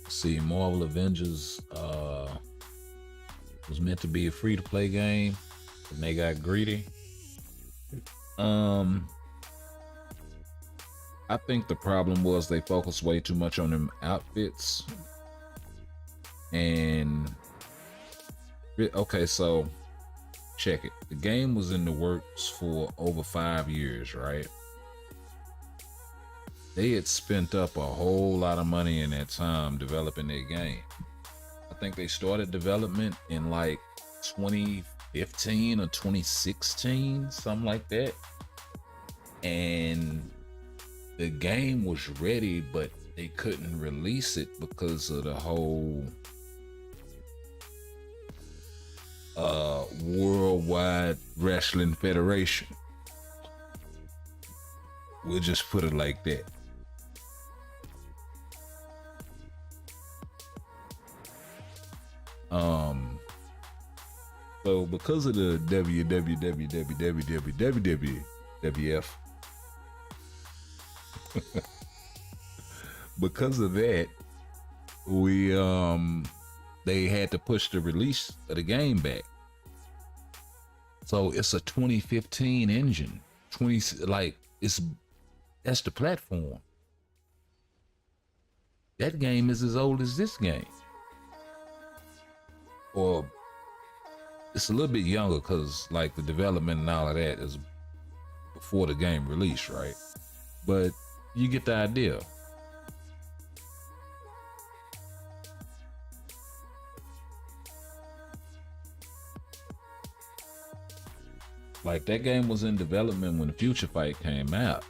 A: see, Marvel Avengers was meant to be a free-to-play game, and they got greedy. I think the problem was they focused way too much on them outfits. And okay, so check it. The game was in the works for over 5 years, right? They had spent up a whole lot of money in that time developing their game. I think they started development in like 2015 or 2016, something like that. And the game was ready, but they couldn't release it because of the whole Worldwide Wrestling Federation. We'll just put it like that. So because of the WWF, because of that, they had to push the release of the game back. So it's a 2015 engine. That's the platform. That game is as old as this game. Or it's a little bit younger because like the development and all of that is before the game release, right? But you get the idea. Like that game was in development when the Future Fight came out.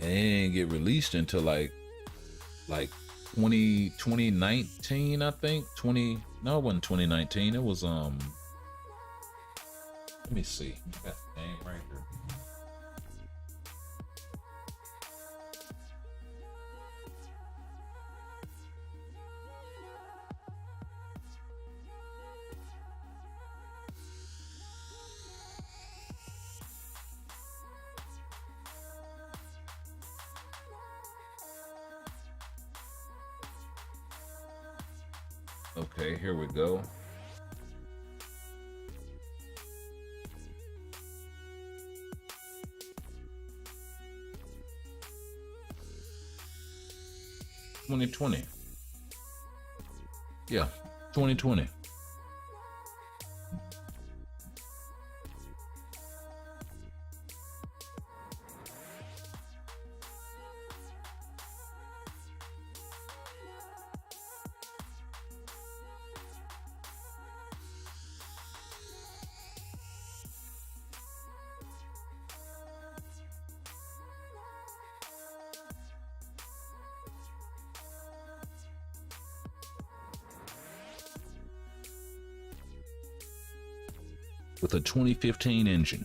A: And it didn't get released until like 2019, I think. No, it wasn't 2019. It was let me see. I got the name right here. Okay, here we go. 2020. Yeah, 2020. With a 2015 engine.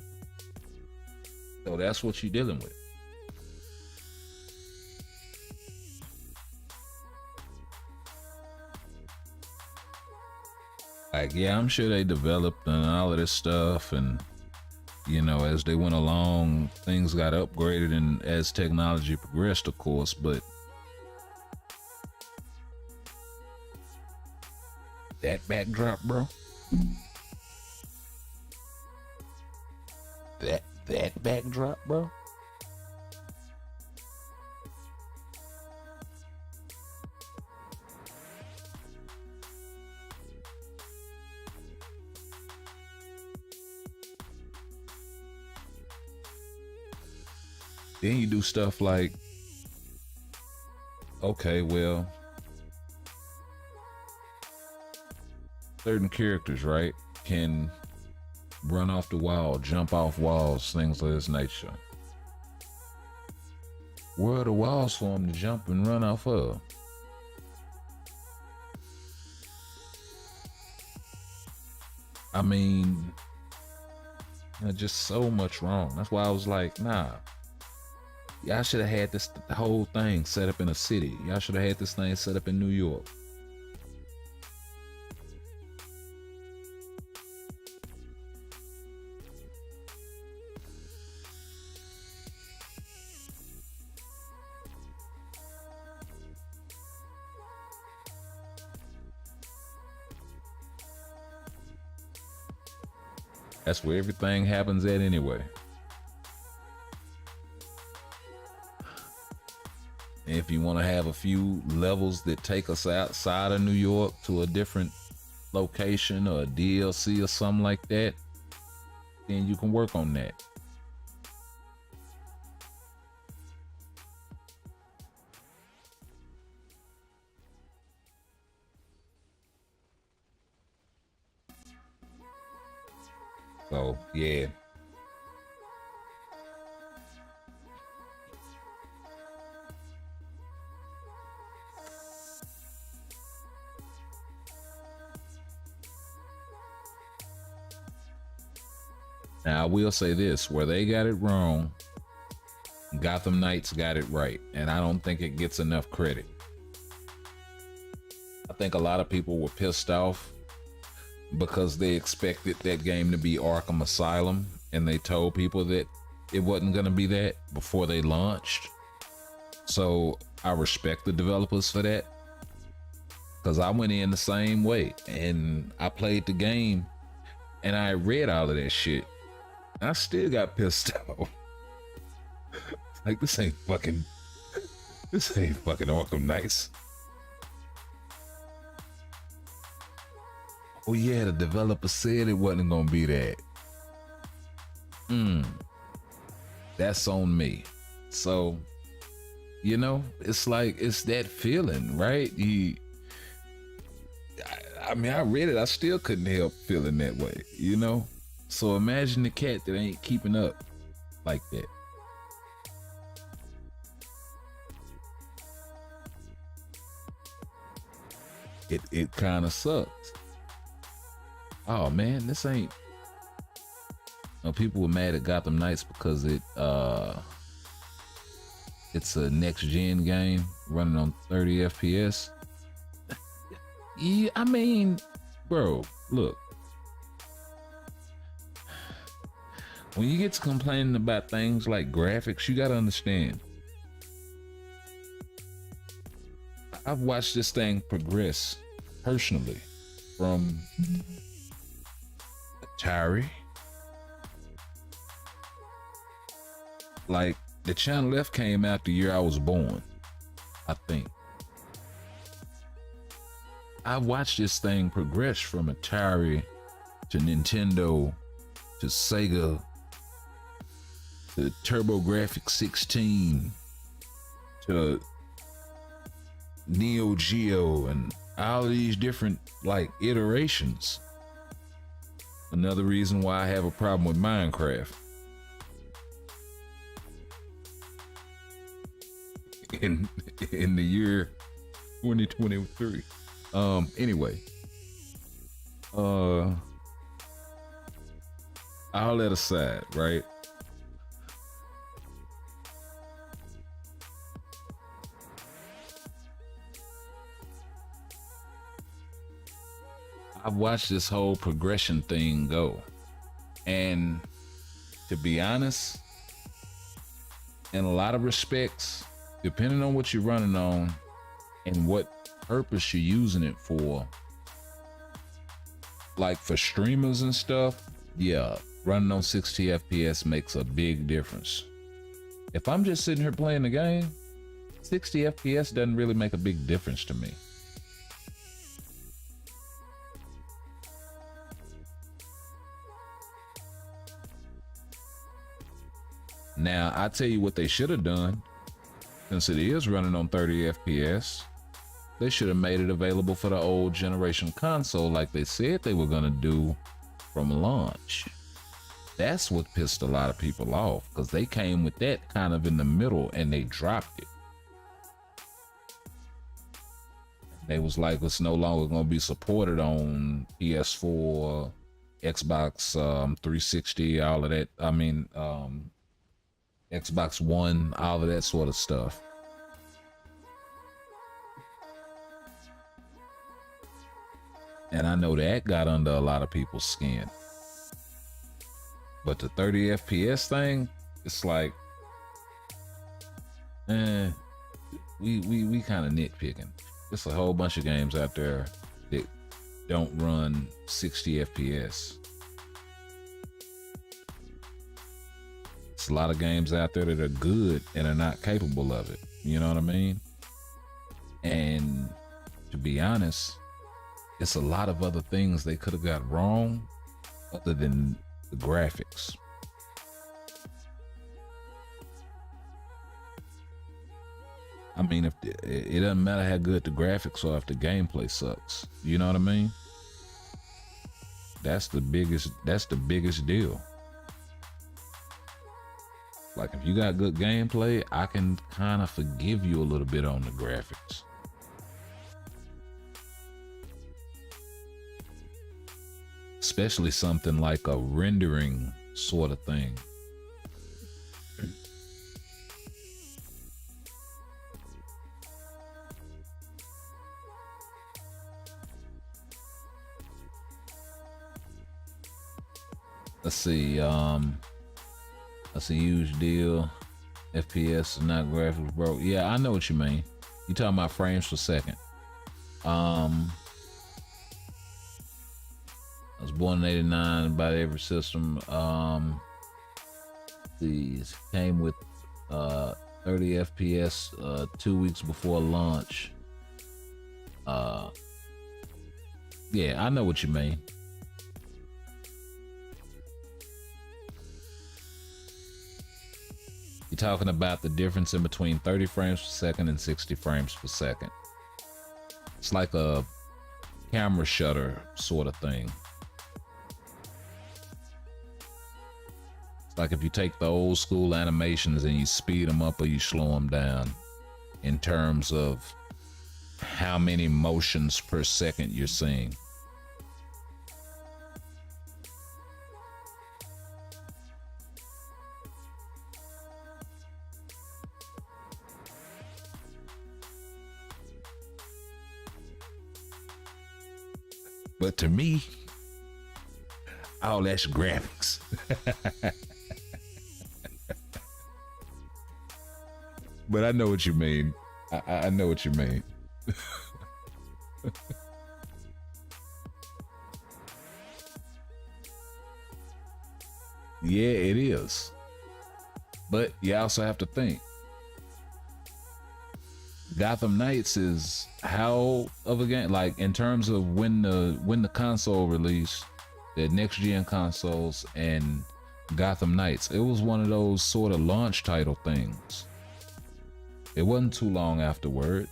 A: So that's what you're dealing with. Like, yeah, I'm sure they developed and all of this stuff, and you know, as they went along, things got upgraded and as technology progressed, of course, but that backdrop, bro. That backdrop, bro. Then you do stuff like, okay, well, certain characters, right, can run off the wall, jump off walls, things of this nature. Where are the walls for them to jump and run off of? I mean, just so much wrong. That's why I was like, nah. Y'all should have had this whole thing set up in a city. Y'all should have had this thing set up in New York. That's where everything happens at anyway. And if you want to have a few levels that take us outside of New York to a different location or a DLC or something like that, then you can work on that. So, yeah. Now, I will say this, where they got it wrong, Gotham Knights got it right, and I don't think it gets enough credit. I think a lot of people were pissed off because they expected that game to be Arkham Asylum, and they told people that it wasn't going to be that before they launched. So I respect the developers for that, because I went in the same way and I played the game and I read all of that shit. I still got pissed off. Like, this ain't fucking Arkham Knights. Oh yeah, the developer said it wasn't gonna be that. That's on me. So, you know, it's like, it's that feeling, right? I mean, I read it, I still couldn't help feeling that way, you know? So imagine the cat that ain't keeping up like that. It kind of sucks. Oh man, this ain't. People were mad at Gotham Knights because it's a next gen game running on 30 FPS. Yeah, I mean, bro, look. When you get to complaining about things like graphics, you gotta understand. I've watched this thing progress personally from Atari. Like, the Channel F came out the year I was born, I think. I watched this thing progress from Atari to Nintendo to Sega to TurboGrafx 16 to Neo Geo and all of these different like iterations. Another reason why I have a problem with Minecraft. In the year 2023. Anyway. All that aside, right? I've watched this whole progression thing go. And to be honest, in a lot of respects, depending on what you're running on and what purpose you're using it for, like for streamers and stuff, yeah, running on 60 FPS makes a big difference. If I'm just sitting here playing the game, 60 FPS doesn't really make a big difference to me. Now, I tell you what they should have done. Since it is running on 30 FPS, they should have made it available for the old generation console like they said they were gonna do from launch. That's what pissed a lot of people off, because they came with that kind of in the middle and they dropped it. They was like, it's no longer gonna be supported on PS4, Xbox 360, all of that. I mean, Xbox One, all of that sort of stuff. And I know that got under a lot of people's skin. But the 30 FPS thing, it's like, we kind of nitpicking. There's a whole bunch of games out there that don't run 60 FPS. There's a lot of games out there that are good and are not capable of it. You know what I mean? And to be honest, it's a lot of other things they could have got wrong other than the graphics. I mean, if it doesn't matter how good the graphics are if the gameplay sucks. You know what I mean? That's the biggest deal. Like, if you got good gameplay, I can kind of forgive you a little bit on the graphics. Especially something like a rendering sort of thing. Let's see, that's a huge deal. FPS is not graphics, bro. Yeah, I know what you mean. You talking about frames per second. I was born in '89, about every system. These came with 30 FPS 2 weeks before launch. Yeah, I know what you mean. You're talking about the difference in between 30 frames per second and 60 frames per second. It's like a camera shutter sort of thing. It's like if you take the old school animations and you speed them up or you slow them down in terms of how many motions per second you're seeing. But to me, all that's graphics. But I know what you mean. I know what you mean. Yeah, it is. But you also have to think. Gotham Knights is how of a game, like in terms of when the console released, the next gen consoles, and Gotham Knights, it was one of those sort of launch title things. It wasn't too long afterward.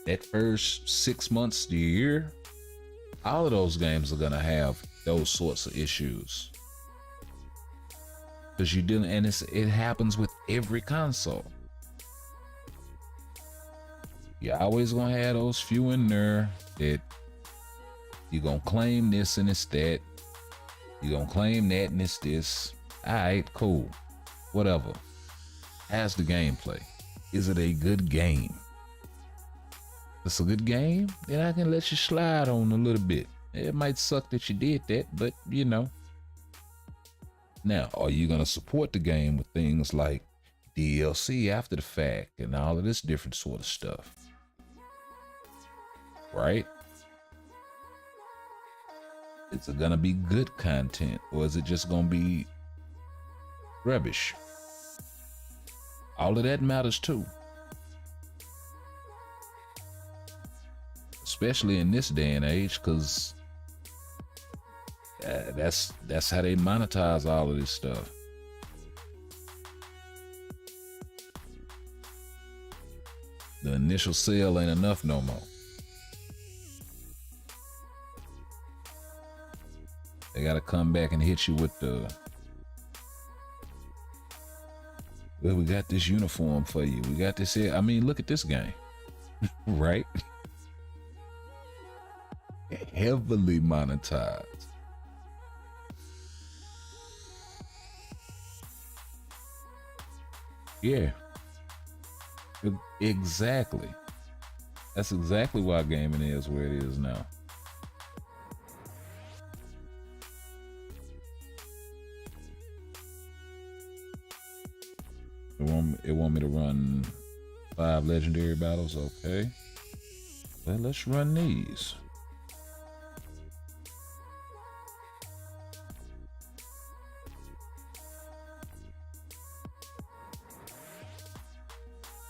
A: That first 6 months to a year, all of those games are gonna have those sorts of issues. Because you didn't, and it happens with every console. You're always gonna have those few in there that you're gonna claim this and it's that. You're gonna claim that and it's this. Alright, cool. Whatever. How's the gameplay? Is it a good game? If it's a good game, then I can let you slide on a little bit. It might suck that you did that, but you know. Now, are you gonna support the game with things like DLC after the fact and all of this different sort of stuff? Right? Is it gonna be good content, or is it just gonna be rubbish? All of that matters too. Especially in this day and age, because that's how they monetize all of this stuff. The initial sale ain't enough no more. They gotta come back and hit you with the, well, we got this uniform for you. We got this here. I mean, look at this game, right? Heavily monetized. Yeah, exactly. That's exactly why gaming is where it is now. It want me to run 5 legendary battles, okay. Well, let's run these.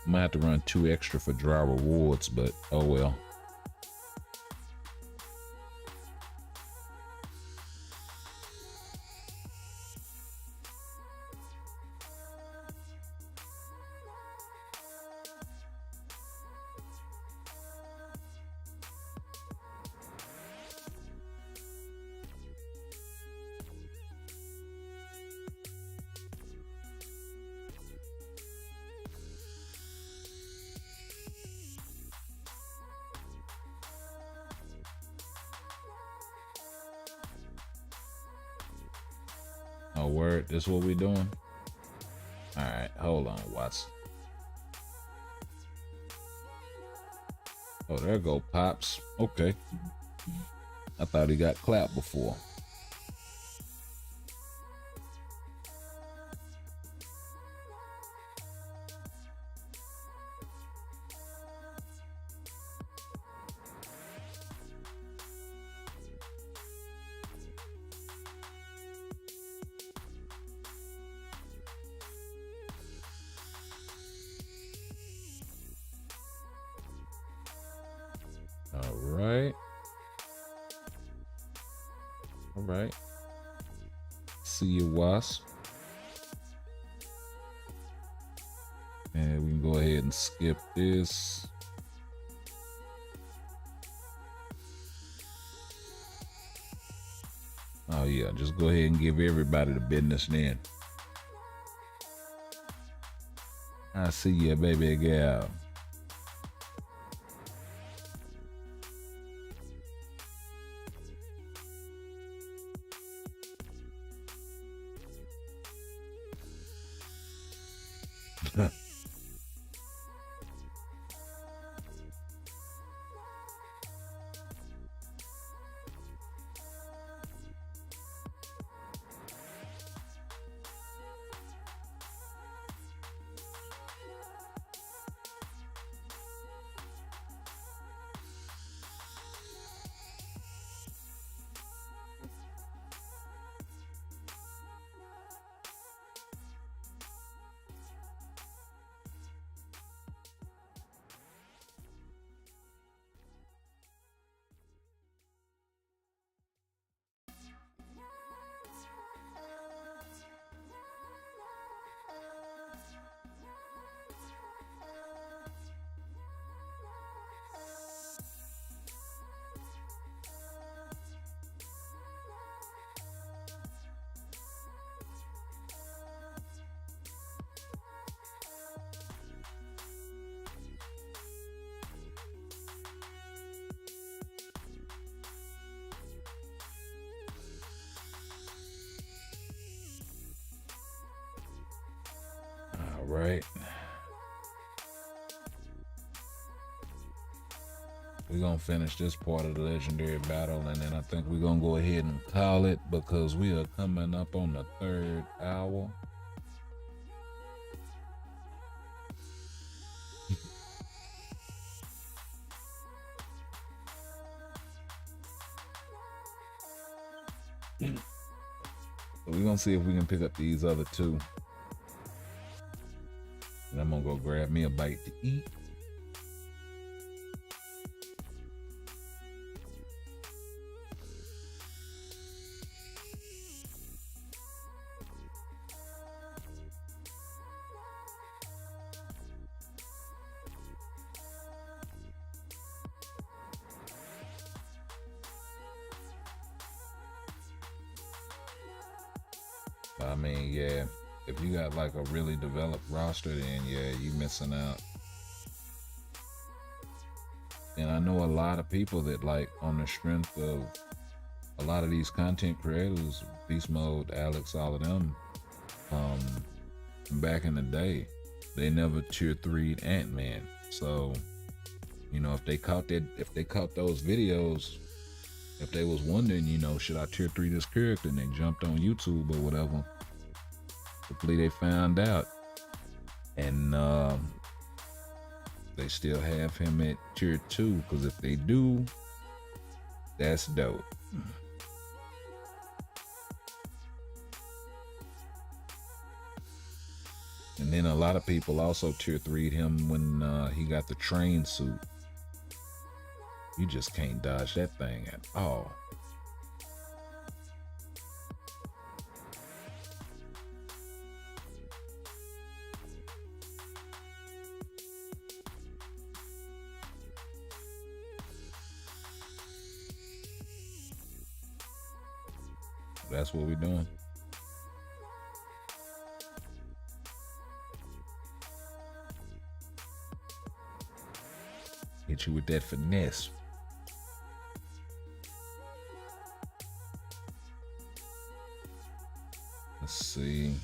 A: Might have to run 2 extra for dry rewards, but oh well. Oh, word, this is what we doing? Alright, hold on, Watson. Oh, there go Pops. Okay. I thought he got clapped before. All right. See you, Wasp. And we can go ahead and skip this. Oh yeah, just go ahead and give everybody the business then. I see you, baby girl. right. We're gonna finish this part of the legendary battle, and then I think we're gonna go ahead and call it because we are coming up on the 3rd hour. We're gonna see if we can pick up these other 2. And I'm gonna go grab me a bite to eat. I mean, yeah, if you got like a really developed roster, then yeah, you missing out. And I know a lot of people that, like, on the strength of a lot of these content creators, Beast Mode, Alex, all of them, back in the day, they never tier 3'd Antman. So, you know, if they caught those videos, if they was wondering, you know, should I tier 3 this character, and they jumped on YouTube or whatever, hopefully they found out. And they still have him at tier 2, because if they do, that's dope. And then a lot of people also tier 3'd him when he got the train suit. You just can't dodge that thing at all. That's what we're doing. Hit you with that finesse. Let's see.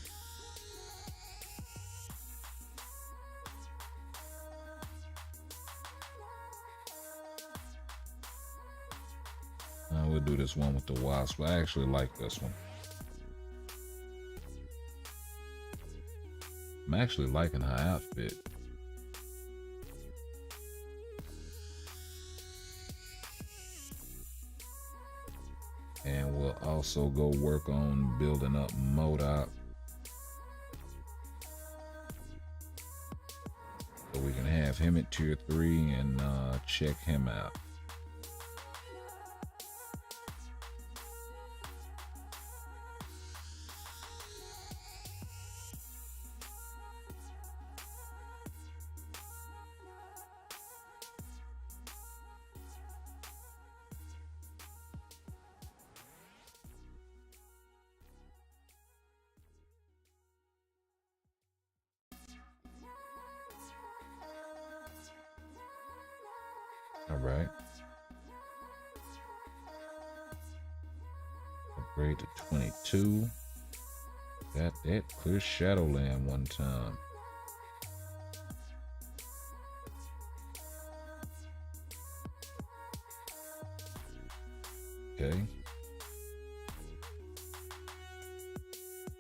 A: We'll do this one with the Wasp. I actually like this one. I'm actually liking her outfit. And we'll also go work on building up MODOK, so we can have him at tier 3 and check him out. All right. Upgrade to 22. Got that. Clear Shadowland one time. Okay.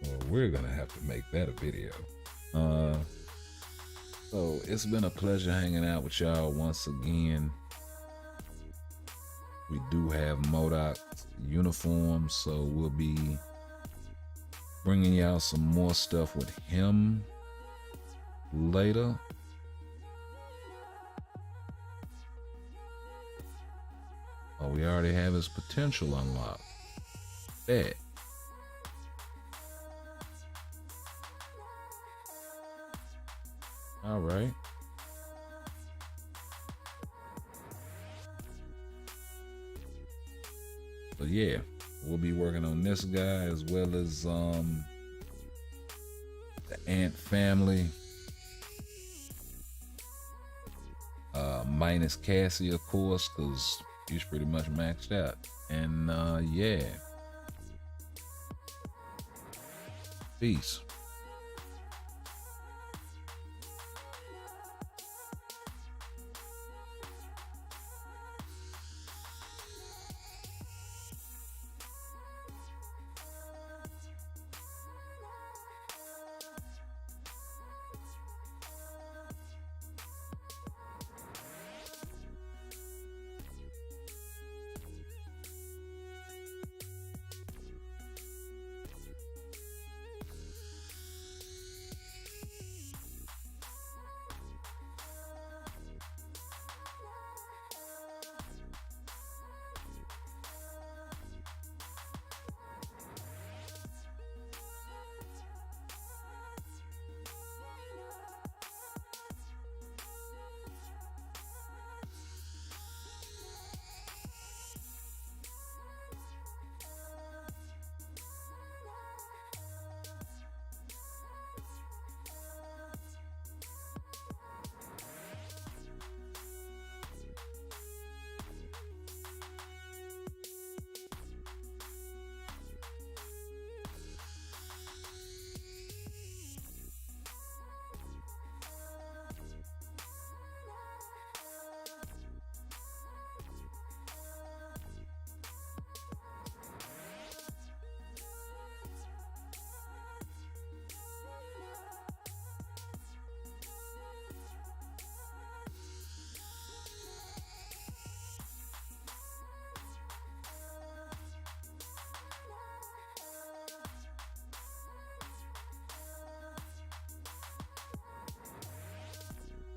A: Well, we're gonna have to make that a video. So it's been a pleasure hanging out with y'all once again. We do have MODOK uniforms, so we'll be bringing y'all some more stuff with him later. Oh, we already have his potential unlocked. Bet. All right. So yeah, we'll be working on this guy as well as the Ant family. Minus Cassie, of course, because he's pretty much maxed out. And yeah. Peace.